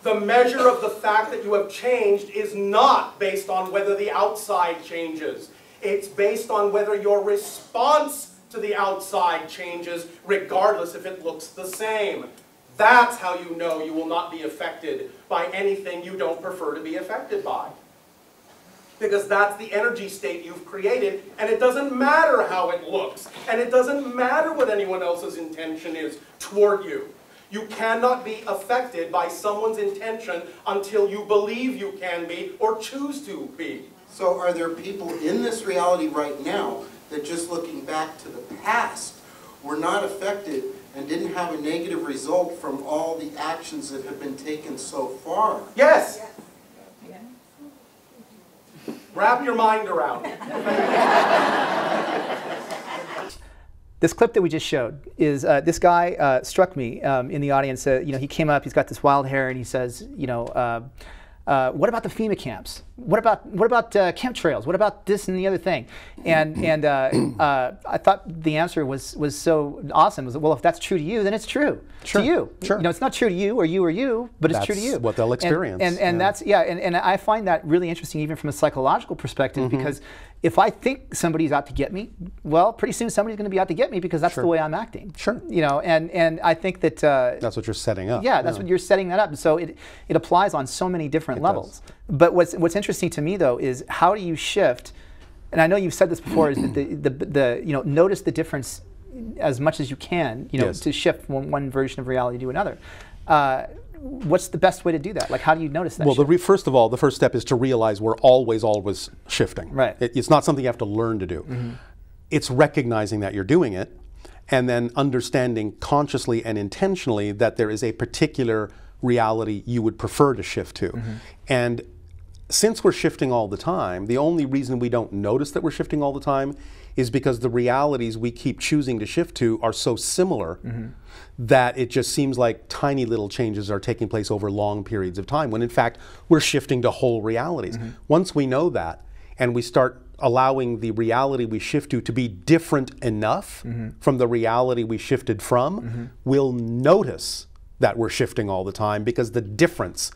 the measure of the fact that you have changed is not based on whether the outside changes. It's based on whether your response to the outside changes, regardless if it looks the same. That's how you know you will not be affected by anything you don't prefer to be affected by. Because that's the energy state you've created, and it doesn't matter how it looks, and it doesn't matter what anyone else's intention is toward you. You cannot be affected by someone's intention until you believe you can be or choose to be. So are there people in this reality right now that just looking back to the past were not affected and didn't have a negative result from all the actions that have been taken so far? Yes. Wrap your mind around it. This clip that we just showed is this guy struck me in the audience. You know, he came up. He's got this wild hair, and he says, you know, What about the FEMA camps? What about chemtrails? What about this and the other thing? And I thought the answer was so awesome. Was, well, if that's true to you, then it's true to you. Sure. You know, it's not true to you or you, but it's true to you. That's what they'll experience. And that's and I find that really interesting, even from a psychological perspective, because if I think somebody's out to get me, well, pretty soon somebody's going to be out to get me because that's the way I'm acting. Sure. You know, and I think that that's what you're setting up. Yeah, that's what you're setting that up. And so it applies on so many different levels. But what's interesting to me though is how do you shift? And I know you've said this before. Is that the you know, notice the difference as much as you can. You know, to shift one version of reality to another. What's the best way to do that? Like, how do you notice that? Well, first of all, the first step is to realize we're always shifting. Right. It's not something you have to learn to do. It's recognizing that you're doing it, and then understanding consciously and intentionally that there is a particular reality you would prefer to shift to. And since we're shifting all the time, the only reason we don't notice that we're shifting all the time is because the realities we keep choosing to shift to are so similar that it just seems like tiny little changes are taking place over long periods of time, when in fact we're shifting to whole realities. Once we know that and we start allowing the reality we shift to be different enough from the reality we shifted from, we'll notice that we're shifting all the time because the difference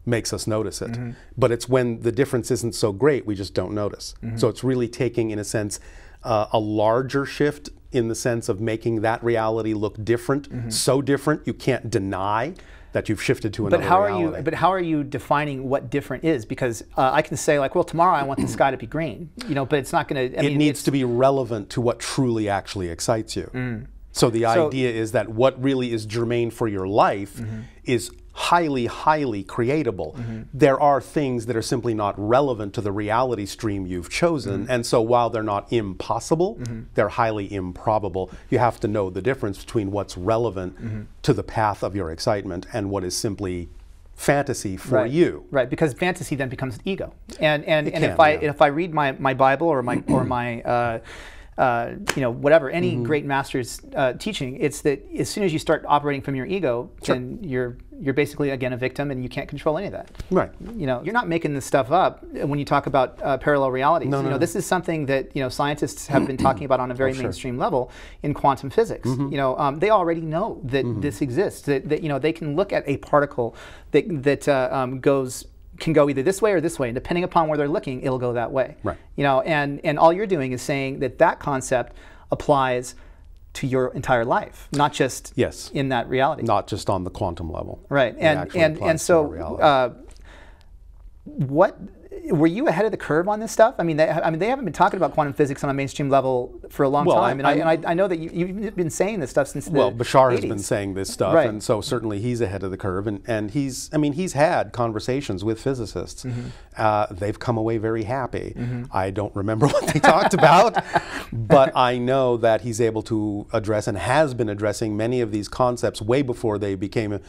makes us notice it. But it's when the difference isn't so great, we just don't notice. So it's really taking, in a sense, a larger shift in the sense of making that reality look different, so different you can't deny that you've shifted to another reality. But how are you defining what different is? Because I can say like, well, tomorrow I want the sky to be green, you know, but it's not going to. It needs to be relevant to what truly actually excites you. So the idea is that what really is germane for your life is highly, highly creatable. There are things that are simply not relevant to the reality stream you've chosen, and so while they're not impossible, they're highly improbable. You have to know the difference between what's relevant to the path of your excitement and what is simply fantasy for you. Right, because fantasy then becomes ego. And if I read my Bible or my you know, whatever, any great master's teaching, it's that as soon as you start operating from your ego, then you're basically again a victim, and you can't control any of that. Right. You know, you're not making this stuff up when you talk about parallel realities. This is something that scientists have been talking about on a very mainstream level in quantum physics. You know, they already know that this exists. That you know, they can look at a particle that can go either this way or this way, and depending upon where they're looking, it'll go that way. Right. You know, and all you're doing is saying that concept applies to your entire life, not just in that reality. Not just on the quantum level. Right. And so what were you ahead of the curve on this stuff? I mean, they haven't been talking about quantum physics on a mainstream level for a long time, and I know that you've been saying this stuff since the 80s. Bashar has been saying this stuff, and so certainly he's ahead of the curve, and he's had conversations with physicists. They've come away very happy. I don't remember what they talked about, but I know that he's able to address and has been addressing many of these concepts way before they became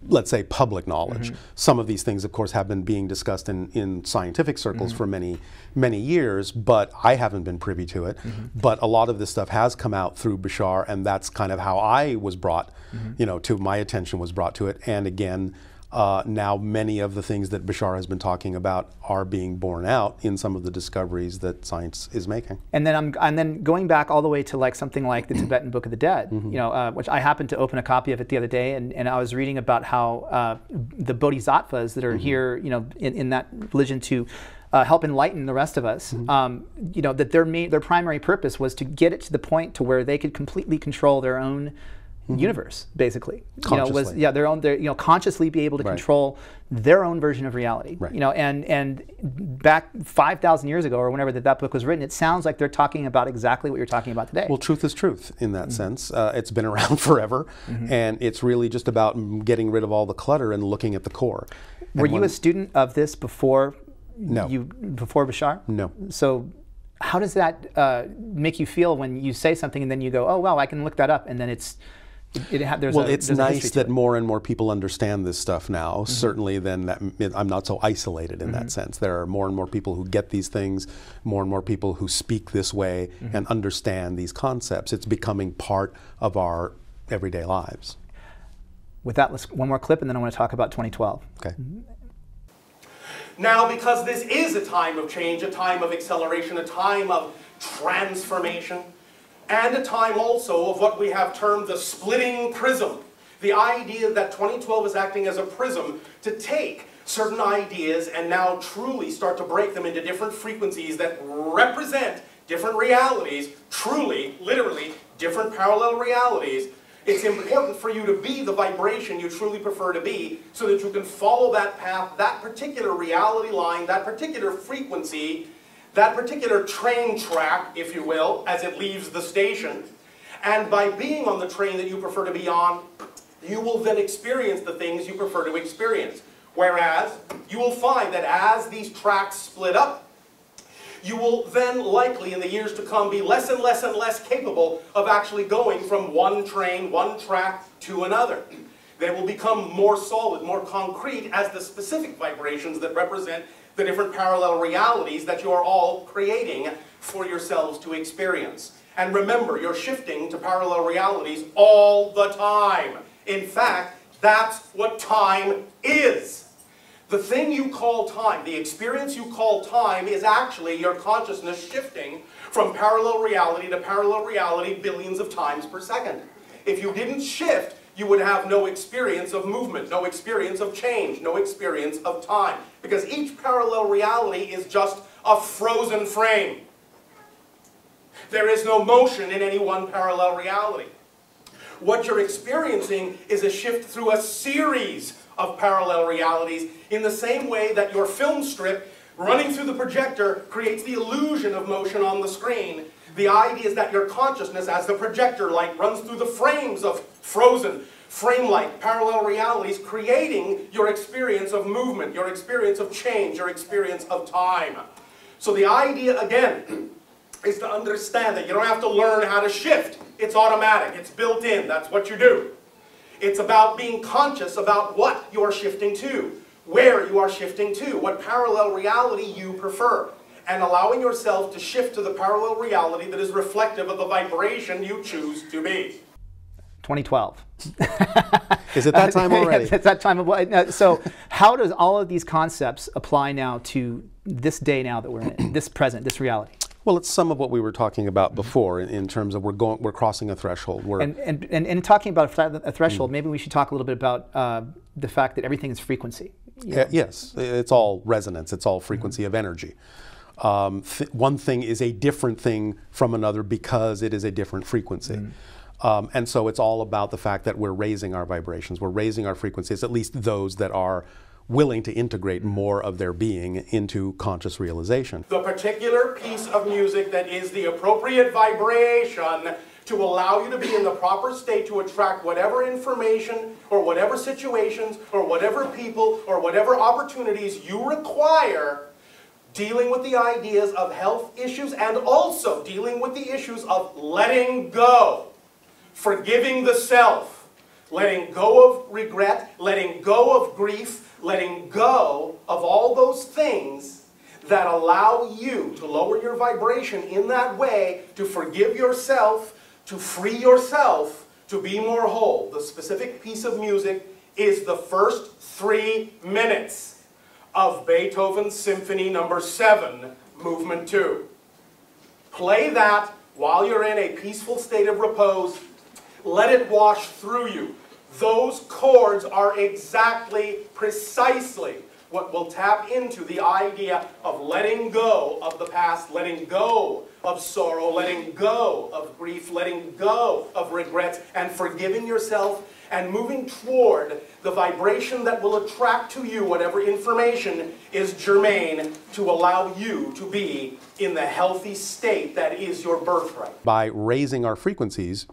let's say, public knowledge. Some of these things, of course, have been being discussed in scientific circles for many, many years, but I haven't been privy to it. But a lot of this stuff has come out through Bashar, and that's kind of how I was brought, you know, to my attention was brought to it. And again, now many of the things that Bashar has been talking about are being borne out in some of the discoveries that science is making. And then going back all the way to like something like the Tibetan Book of the Dead, you know, which I happened to open a copy of it the other day, and I was reading about how the bodhisattvas that are here, you know, in that religion to help enlighten the rest of us, you know, that their primary purpose was to get it to the point to where they could completely control their own universe, basically. Consciously. You know, consciously be able to control their own version of reality. You know, and back 5,000 years ago, or whenever that book was written, it sounds like they're talking about exactly what you're talking about today. Well, truth is truth in that sense. It's been around forever, and it's really just about getting rid of all the clutter and looking at the core. Were you a student of this before? No. Before Bashar? No. So how does that make you feel when you say something and then you go, oh, well, I can look that up, and then it's nice that more and more people understand this stuff now. Certainly, then I'm not so isolated in that sense. There are more and more people who get these things, more and more people who speak this way and understand these concepts. It's becoming part of our everyday lives. With that, let's one more clip, and then I want to talk about 2012. Okay. Now, because this is a time of change, a time of acceleration, a time of transformation, and a time also of what we have termed the splitting prism. The idea that 2012 is acting as a prism to take certain ideas and now truly start to break them into different frequencies that represent different realities, truly, literally, different parallel realities. It's important for you to be the vibration you truly prefer to be so that you can follow that path, that particular reality line, that particular frequency, that particular train track, if you will, as it leaves the station. And by being on the train that you prefer to be on, you will then experience the things you prefer to experience. Whereas, you will find that as these tracks split up, you will then likely in the years to come be less and less and less capable of actually going from one train, one track to another. They will become more solid, more concrete as the specific vibrations that represent the different parallel realities that you are all creating for yourselves to experience. And remember, you're shifting to parallel realities all the time. In fact, that's what time is. The thing you call time, the experience you call time, is actually your consciousness shifting from parallel reality to parallel reality billions of times per second. If you didn't shift, you would have no experience of movement, no experience of change, no experience of time. Because each parallel reality is just a frozen frame. There is no motion in any one parallel reality. What you're experiencing is a shift through a series of parallel realities in the same way that your film strip running through the projector creates the illusion of motion on the screen. The idea is that your consciousness, as the projector light runs through the frames of frozen, frame-like parallel realities, creating your experience of movement, your experience of change, your experience of time. So the idea, again, is to understand that you don't have to learn how to shift. It's automatic. It's built in. That's what you do. It's about being conscious about what you are shifting to, where you are shifting to, what parallel reality you prefer, and allowing yourself to shift to the parallel reality that is reflective of the vibration you choose to be. 2012. Is it that time already? It's that time of, so how does all of these concepts apply now to this day now that we're in, this present, this reality? Well, it's some of what we were talking about before in terms of we're crossing a threshold. And talking about a threshold, maybe we should talk a little bit about the fact that everything is frequency. Yes, it's all resonance. It's all frequency of energy. One thing is a different thing from another because it is a different frequency. And so it's all about the fact that we're raising our vibrations. We're raising our frequencies, at least those that are willing to integrate more of their being into conscious realization. The particular piece of music that is the appropriate vibration to allow you to be in the proper state to attract whatever information or whatever situations or whatever people or whatever opportunities you require, dealing with the ideas of health issues and also dealing with the issues of letting go, forgiving the self, letting go of regret, letting go of grief, letting go of all those things that allow you to lower your vibration in that way, to forgive yourself, to free yourself, to be more whole. The specific piece of music is the first 3 minutes of Beethoven's Symphony No. 7, Movement 2. Play that while you're in a peaceful state of repose. Let it wash through you. Those chords are exactly, precisely what will tap into the idea of letting go of the past, letting go of sorrow, letting go of grief, letting go of regrets, and forgiving yourself and moving toward the vibration that will attract to you whatever information is germane to allow you to be in the healthy state that is your birthright. By raising our frequencies,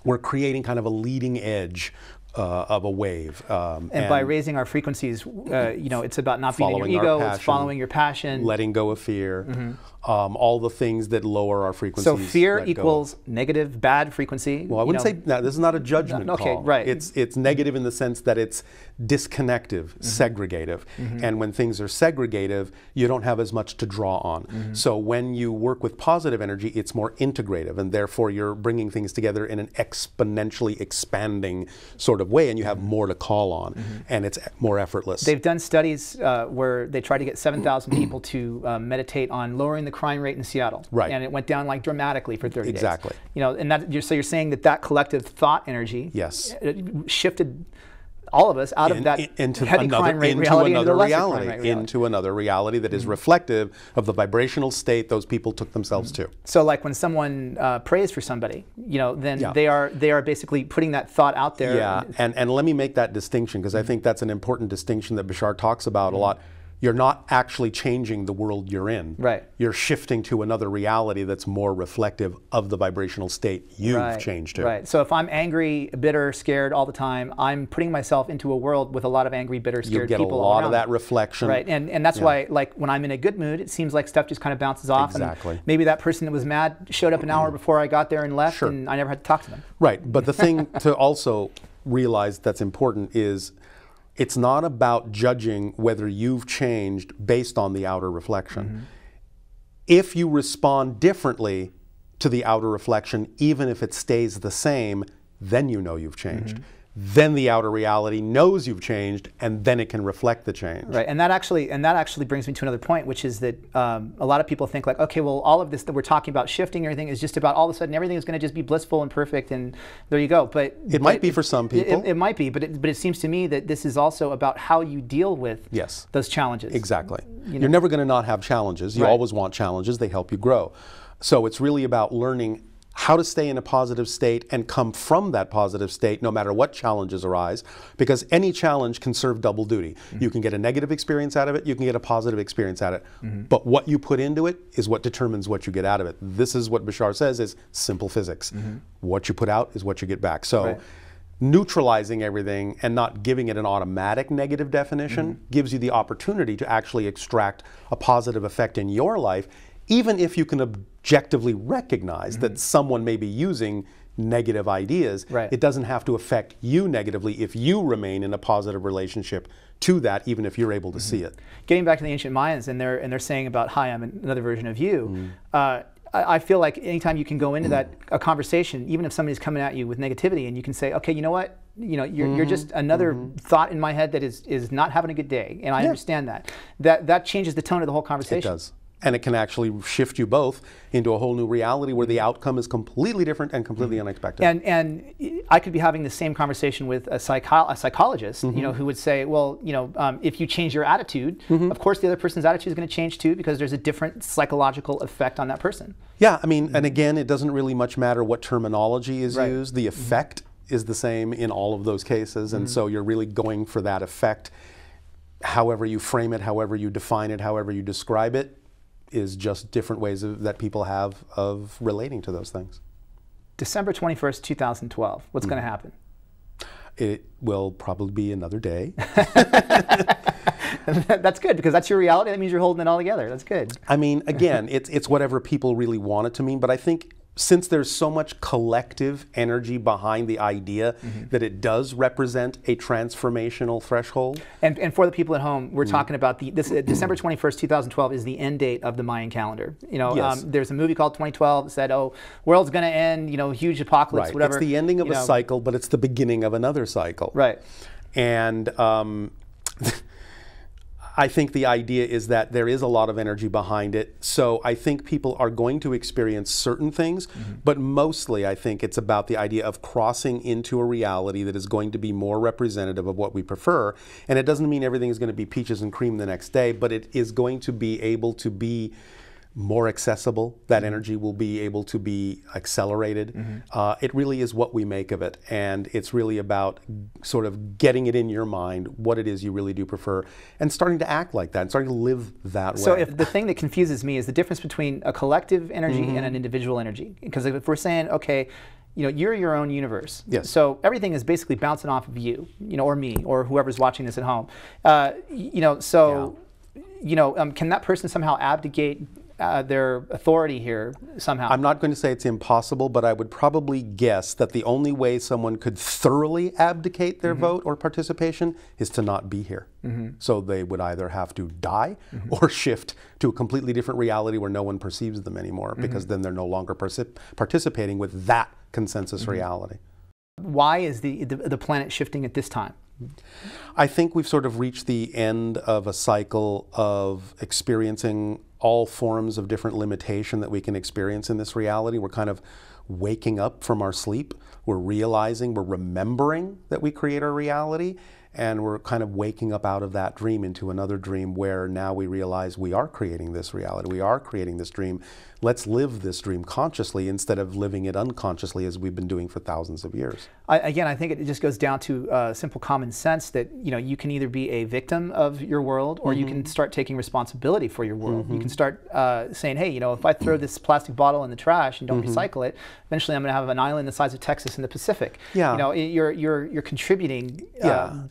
we're creating kind of a leading edge of a wave. And by raising our frequencies, you know, it's about not being in your ego, it's following your passion. Letting go of fear, all the things that lower our frequencies. So fear equals negative, bad frequency. Well, I wouldn't say, no, this is not a judgment call. Okay, right. It's negative in the sense that it's disconnective, segregative. And when things are segregative, you don't have as much to draw on. So when you work with positive energy, it's more integrative, and therefore you're bringing things together in an exponentially expanding sort sort of way, and you have more to call on, and it's more effortless. They've done studies where they tried to get 7,000 people to meditate on lowering the crime rate in Seattle, right? And it went down like dramatically for 30 days. Exactly. You know, and that so you're saying that that collective thought energy, yes, shifted all of us out of that into heavy crime rate reality into another reality that is reflective of the vibrational state those people took themselves to. So like when someone prays for somebody, you know, then they are basically putting that thought out there. Yeah, and let me make that distinction, because I think that's an important distinction that Bashar talks about a lot. You're not actually changing the world you're in. Right. You're shifting to another reality that's more reflective of the vibrational state you've changed to. Right. So if I'm angry, bitter, scared all the time, I'm putting myself into a world with a lot of angry, bitter, scared people all around. You get a lot of that reflection. Right. And that's why, like, when I'm in a good mood, it seems like stuff just kind of bounces off. Exactly. And maybe that person that was mad showed up an hour before I got there and left, and I never had to talk to them. Right. But the thing to also realize that's important is it's not about judging whether you've changed based on the outer reflection. If you respond differently to the outer reflection, even if it stays the same, then you know you've changed. Then the outer reality knows you've changed, and then it can reflect the change. Right, and that actually brings me to another point, which is that a lot of people think like, okay, well, all of this that we're talking about shifting everything is just about all of a sudden everything is going to just be blissful and perfect, and there you go. But it might be for some people. It might be, but it seems to me that this is also about how you deal with those challenges. Exactly. You're never going to not have challenges. You always want challenges. They help you grow. So it's really about learning how to stay in a positive state and come from that positive state no matter what challenges arise, because any challenge can serve double duty. You can get a negative experience out of it, you can get a positive experience out of it, but what you put into it is what determines what you get out of it. This is what Bashar says is simple physics. What you put out is what you get back. So neutralizing everything and not giving it an automatic negative definition gives you the opportunity to actually extract a positive effect in your life, even if you can objectively recognize that someone may be using negative ideas. It doesn't have to affect you negatively if you remain in a positive relationship to that, even if you're able to see it. Getting back to the ancient Mayans, and they're saying about, hi, I'm another version of you. I feel like anytime you can go into a conversation, even if somebody's coming at you with negativity, and you can say, okay, you know what? You're just another thought in my head that is not having a good day, and I understand that. That changes the tone of the whole conversation. It does. And it can actually shift you both into a whole new reality where the outcome is completely different and completely unexpected. And I could be having the same conversation with a psychologist, you know, who would say, well, you know, if you change your attitude, of course the other person's attitude is going to change too, because there's a different psychological effect on that person. Yeah, I mean, and again, it doesn't really much matter what terminology is used. The effect is the same in all of those cases, and so you're really going for that effect. However you frame it, however you define it, however you describe it, is just different ways that people have of relating to those things. December 21st, 2012, what's going to happen? It will probably be another day. That's good, because that's your reality. That means you're holding it all together. That's good. I mean, again, it's whatever people really want it to mean, but I think since there's so much collective energy behind the idea that it does represent a transformational threshold. And for the people at home, we're talking about this December 21st, 2012 is the end date of the Mayan calendar. You know, there's a movie called 2012 that said, oh, world's going to end, you know, huge apocalypse, whatever. It's the ending of a cycle, but it's the beginning of another cycle. Right. And I think the idea is that there is a lot of energy behind it. So I think people are going to experience certain things, but mostly I think it's about the idea of crossing into a reality that is going to be more representative of what we prefer. And it doesn't mean everything is going to be peaches and cream the next day, but it is going to be able to be more accessible. That energy will be able to be accelerated. It really is what we make of it, and it's really about sort of getting it in your mind what it is you really do prefer and starting to act like that and starting to live that way. So if the thing that confuses me is the difference between a collective energy and an individual energy, because if we're saying, okay, you know, you're your own universe. So everything is basically bouncing off of you, you know, or me, or whoever's watching this at home. You know, so you know, can that person somehow abdicate their authority here somehow? I'm not going to say it's impossible, but I would probably guess that the only way someone could thoroughly abdicate their vote or participation is to not be here. So they would either have to die or shift to a completely different reality where no one perceives them anymore, because then they're no longer participating with that consensus reality. why is the planet shifting at this time? I think we've sort of reached the end of a cycle of experiencing all forms of different limitation that we can experience in this reality. We're kind of waking up from our sleep. We're realizing, we're remembering that we create our reality, and we're kind of waking up out of that dream into another dream where now we realize we are creating this reality. We are creating this dream. Let's live this dream consciously instead of living it unconsciously as we've been doing for thousands of years. Again, I think it just goes down to simple common sense that you can either be a victim of your world, or you can start taking responsibility for your world. You can start saying, hey, if I throw this plastic bottle in the trash and don't recycle it, eventually I'm going to have an island the size of Texas in the Pacific. Yeah. You're contributing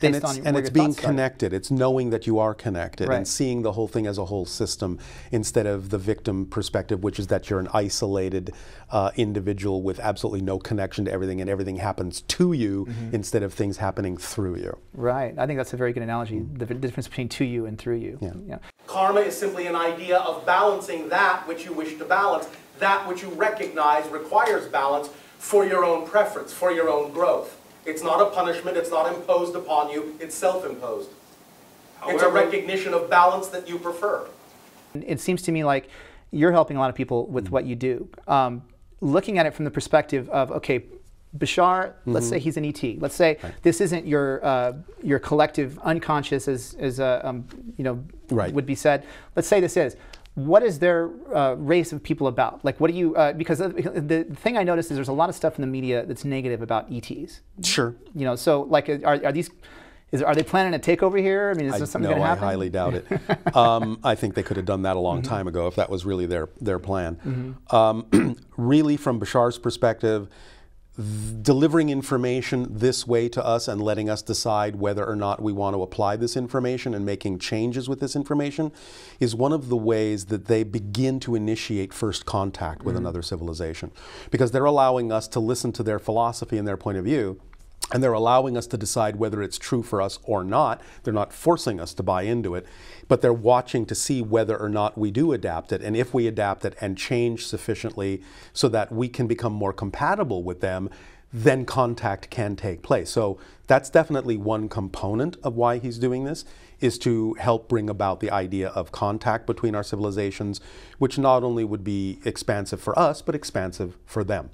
based on and it's being connected. It's knowing that you are connected, right, and seeing the whole thing as a whole system instead of the victim perspective, which is that you're an isolated individual with absolutely no connection to everything, and everything happens to you instead of things happening through you. Right. I think that's a very good analogy. The difference between to you and through you. Yeah. Karma is simply an idea of balancing that which you wish to balance. That which you recognize requires balance for your own preference, for your own growth. It's not a punishment, it's not imposed upon you, it's self-imposed. It's a recognition of balance that you prefer. It seems to me like you're helping a lot of people with what you do. Looking at it from the perspective of, okay, Bashar, let's say he's an ET. Let's say this isn't your collective unconscious, as would be said. Let's say this is. What is their race of people about? Like, what do you? Because the thing I noticed is there's a lot of stuff in the media that's negative about ETs. Sure. So like, are these? Are they planning a takeover here? I mean, is this something going to happen? I highly doubt it. I think they could have done that a long time ago if that was really their plan. Really, from Bashar's perspective, delivering information this way to us and letting us decide whether or not we want to apply this information and making changes with this information is one of the ways that they begin to initiate first contact with another civilization. Because they're allowing us to listen to their philosophy and their point of view, and they're allowing us to decide whether it's true for us or not. They're not forcing us to buy into it, but they're watching to see whether or not we do adapt it, and if we adapt it and change sufficiently so that we can become more compatible with them, then contact can take place. So that's definitely one component of why he's doing this, is to help bring about the idea of contact between our civilizations, which not only would be expansive for us, but expansive for them.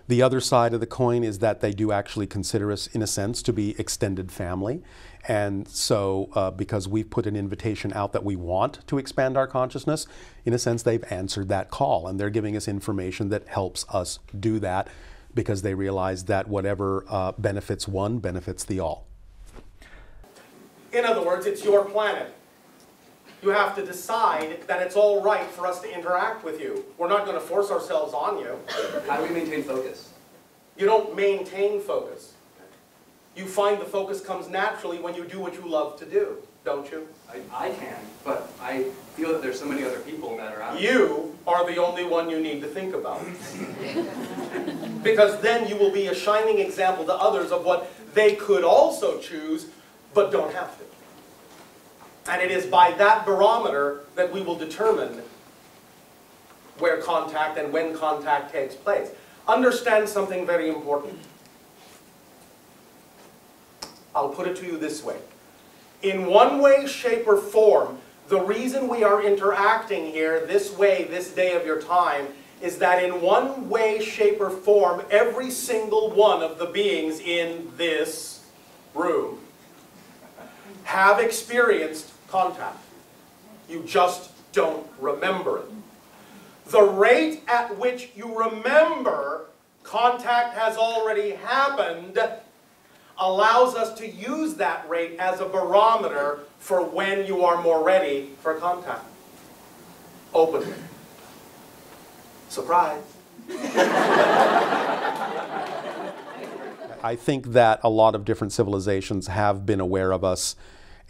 The other side of the coin is that they do actually consider us, in a sense, to be extended family. And so because we've put an invitation out that we want to expand our consciousness, in a sense, they've answered that call. And they're giving us information that helps us do that, because they realize that whatever benefits one benefits the all. In other words, it's your planet. You have to decide that it's all right for us to interact with you. We're not going to force ourselves on you. How do we maintain focus? You don't maintain focus. You find the focus comes naturally when you do what you love to do, don't you? I can, but I feel that there's so many other people that are out there. You are the only one you need to think about. Because then you will be a shining example to others of what they could also choose, but don't have to. And it is by that barometer that we will determine where contact and when contact takes place. Understand something very important. I'll put it to you this way. In one way, shape, or form, the reason we are interacting here this way, this day of your time, is that in one way, shape, or form, every single one of the beings in this room have experienced contact. You just don't remember it. The rate at which you remember contact has already happened allows us to use that rate as a barometer for when you are more ready for contact. Openly. Surprise. I think that a lot of different civilizations have been aware of us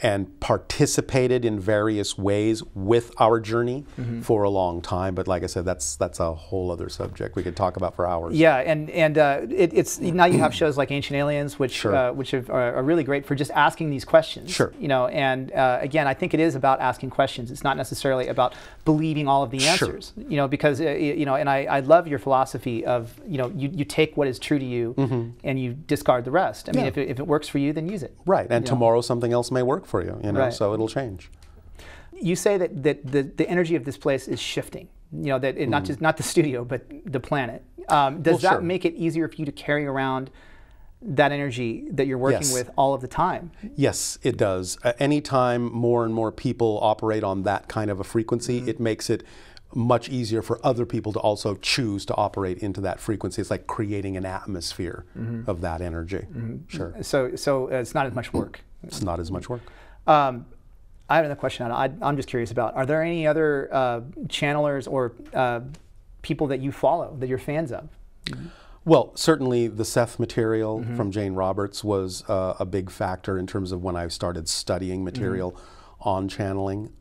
and participated in various ways with our journey for a long time. But like I said, that's a whole other subject we could talk about for hours. Yeah, and it's now you have shows like Ancient Aliens, which are really great for just asking these questions. Sure. You know, and again, I think it is about asking questions. It's not necessarily about believing all of the answers. Sure. You know, because you know, and I love your philosophy of, you know, you take what is true to you and you discard the rest. I mean, if it works for you, then use it. Right, and tomorrow something else may work for you, you know, so it'll change. You say that the energy of this place is shifting, you know, that not the studio, but the planet. Does that make it easier for you to carry around that energy that you're working with all of the time? Yes, it does. Anytime more and more people operate on that kind of a frequency, it makes it much easier for other people to also choose to operate into that frequency. It's like creating an atmosphere of that energy. Sure. So it's not as much work. It's not as much work. I have another question I'm just curious about. Are there any other channelers or people that you follow, that you're fans of? Well, certainly the Seth material from Jane Roberts was a big factor in terms of when I started studying material on channeling.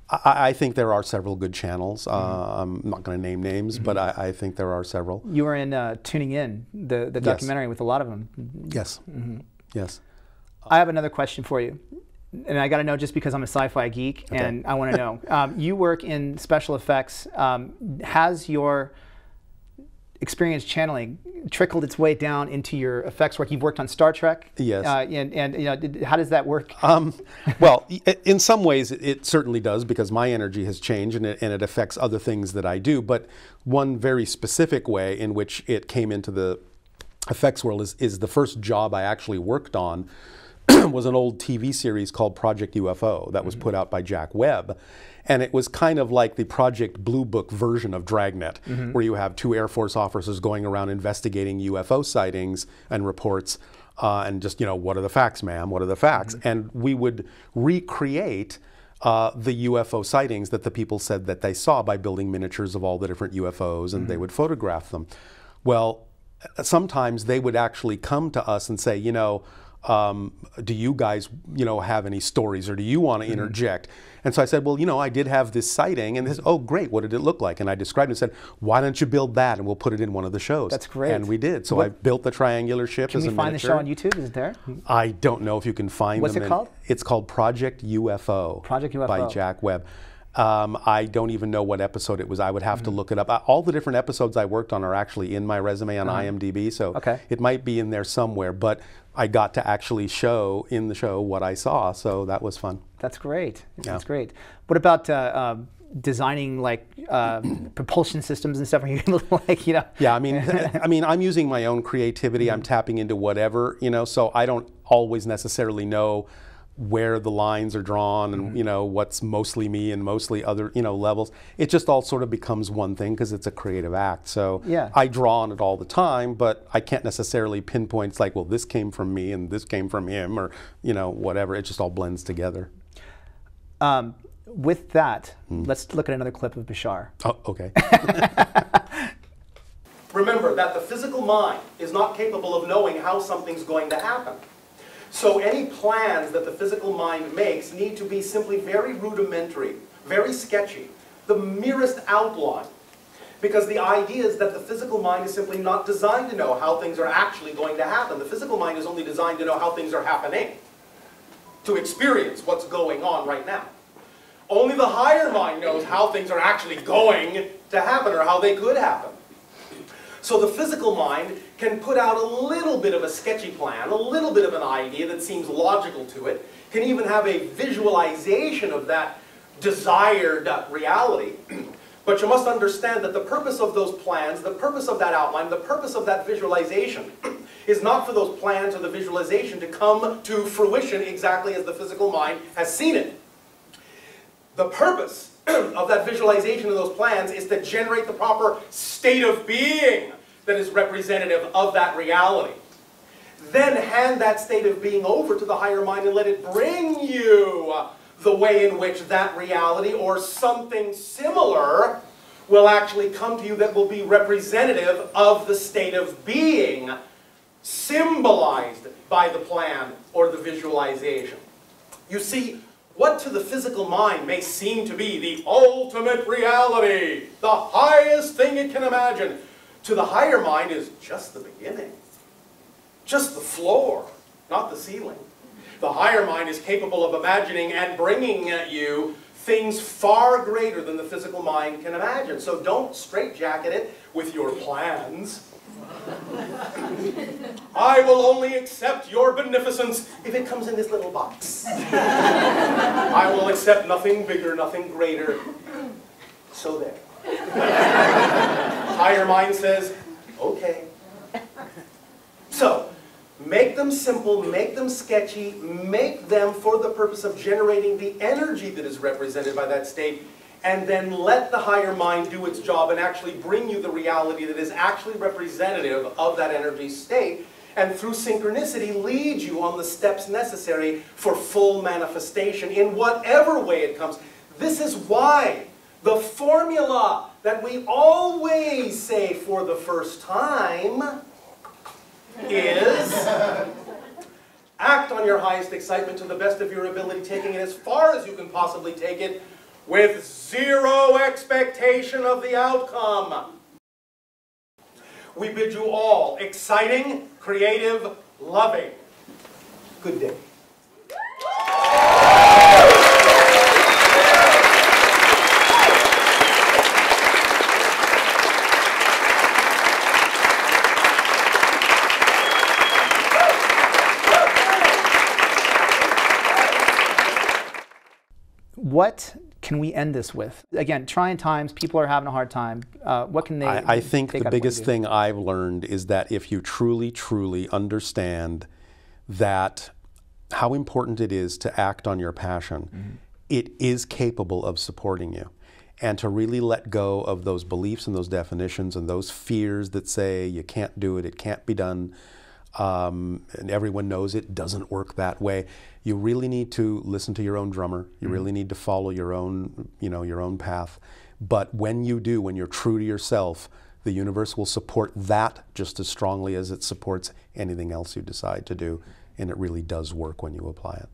I think there are several good channels. I'm not going to name names, but I think there are several. You were in Tuning In, the documentary with a lot of them. Yes. Yes. I have another question for you. And I got to know, just because I'm a sci-fi geek, and I want to know. You work in special effects. Has your experience channeling trickled its way down into your effects work? You've worked on Star Trek. Yes. And you know, how does that work? Well, in some ways it certainly does, because my energy has changed and it affects other things that I do. But one very specific way in which it came into the effects world is the first job I actually worked on was an old TV series called Project UFO that was put out by Jack Webb. And it was kind of like the Project Blue Book version of Dragnet, where you have 2 Air Force officers going around investigating UFO sightings and reports, and just, you know, what are the facts, ma'am? What are the facts? And we would recreate the UFO sightings that the people said that they saw by building miniatures of all the different UFOs, and they would photograph them. Well, sometimes they would actually come to us and say, you know, do you guys, you know, have any stories, or do you want to interject? And so I said, well, you know, I did have this sighting, and they said, oh, great, what did it look like? And I described it and said, why don't you build that, and we'll put it in one of the shows. That's great. And we did. So I built the triangular ship as a miniature. Can we find the show on YouTube? Is it there? I don't know if you can find them. What's it called? It's called Project UFO. Project UFO. By Jack Webb. I don't even know what episode it was. I would have to look it up. All the different episodes I worked on are actually in my resume on IMDb, so it might be in there somewhere. But I got to actually show in the show what I saw, so that was fun. That's great. That's great. What about designing like propulsion systems and stuff? Are you like, you know? Yeah, I mean, I'm using my own creativity. I'm tapping into whatever, you know. So I don't always necessarily know where the lines are drawn and you know what's mostly me and mostly other, you know, levels. It just all sort of becomes one thing because it's a creative act. So I draw on it all the time, but I can't necessarily pinpoint, it's like, well, this came from me and this came from him, or, you know, whatever. It just all blends together. With that, let's look at another clip of Bashar. Oh, okay. Remember that the physical mind is not capable of knowing how something's going to happen. So any plans that the physical mind makes need to be simply very rudimentary, very sketchy, the merest outline. Because the idea is that the physical mind is simply not designed to know how things are actually going to happen. The physical mind is only designed to know how things are happening, to experience what's going on right now. Only the higher mind knows how things are actually going to happen, or how they could happen. So the physical mind can put out a little bit of a sketchy plan, a little bit of an idea that seems logical to it, can even have a visualization of that desired reality. But you must understand that the purpose of those plans, the purpose of that outline, the purpose of that visualization is not for those plans or the visualization to come to fruition exactly as the physical mind has seen it. The purpose of that visualization of those plans is to generate the proper state of being that is representative of that reality. Then hand that state of being over to the higher mind and let it bring you the way in which that reality or something similar will actually come to you that will be representative of the state of being symbolized by the plan or the visualization. You see, what to the physical mind may seem to be the ultimate reality, the highest thing it can imagine, to the higher mind is just the beginning. Just the floor, not the ceiling. The higher mind is capable of imagining and bringing at you things far greater than the physical mind can imagine. So don't straitjacket it with your plans. I will only accept your beneficence if it comes in this little box. I will accept nothing bigger, nothing greater. So there. Higher mind says, okay. So, make them simple, make them sketchy, make them for the purpose of generating the energy that is represented by that state, and then let the higher mind do its job and actually bring you the reality that is actually representative of that energy state, and through synchronicity lead you on the steps necessary for full manifestation in whatever way it comes. This is why the formula that we always say for the first time is act on your highest excitement to the best of your ability, taking it as far as you can possibly take it, with zero expectation of the outcome. We bid you all exciting, creative, loving. Good day. What can we end this with? Again, trying times, people are having a hard time. What can they I think take the out of what biggest you do? thing I've learned is that if you truly, truly understand that how important it is to act on your passion, it is capable of supporting you. And to really let go of those beliefs and those definitions and those fears that say you can't do it, it can't be done, and everyone knows it doesn't work that way. You really need to listen to your own drummer. You really need to follow your own, your own path. But when you do, when you're true to yourself, the universe will support that just as strongly as it supports anything else you decide to do. And it really does work when you apply it.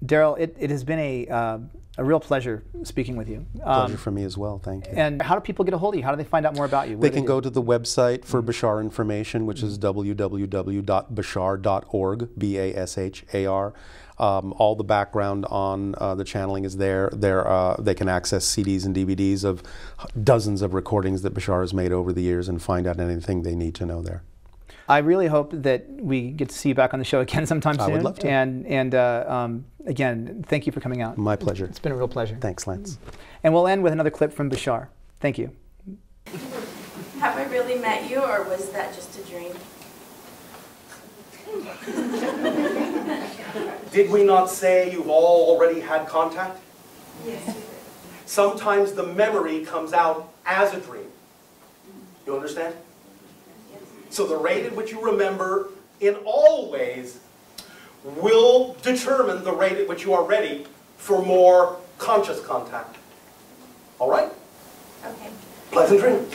Darryl, it has been a real pleasure speaking with you. Pleasure for me as well, thank you. And how do people get a hold of you? How do they find out more about you? What They do can do? go to the website for Bashar information, which is www.bashar.org, B-A-S-H-A-R. All the background on the channeling is there. They can access CDs and DVDs of dozens of recordings that Bashar has made over the years and find out anything they need to know there. I really hope that we get to see you back on the show again sometime soon. I would love to. And again, thank you for coming out. My pleasure. It's been a real pleasure. Thanks, Lance. And we'll end with another clip from Bashar. Thank you. Have I really met you, or was that just a dream? Did we not say you've all already had contact? Yes. Sometimes the memory comes out as a dream. You understand? So the rate at which you remember in all ways will determine the rate at which you are ready for more conscious contact. All right? Okay. Pleasant dreams.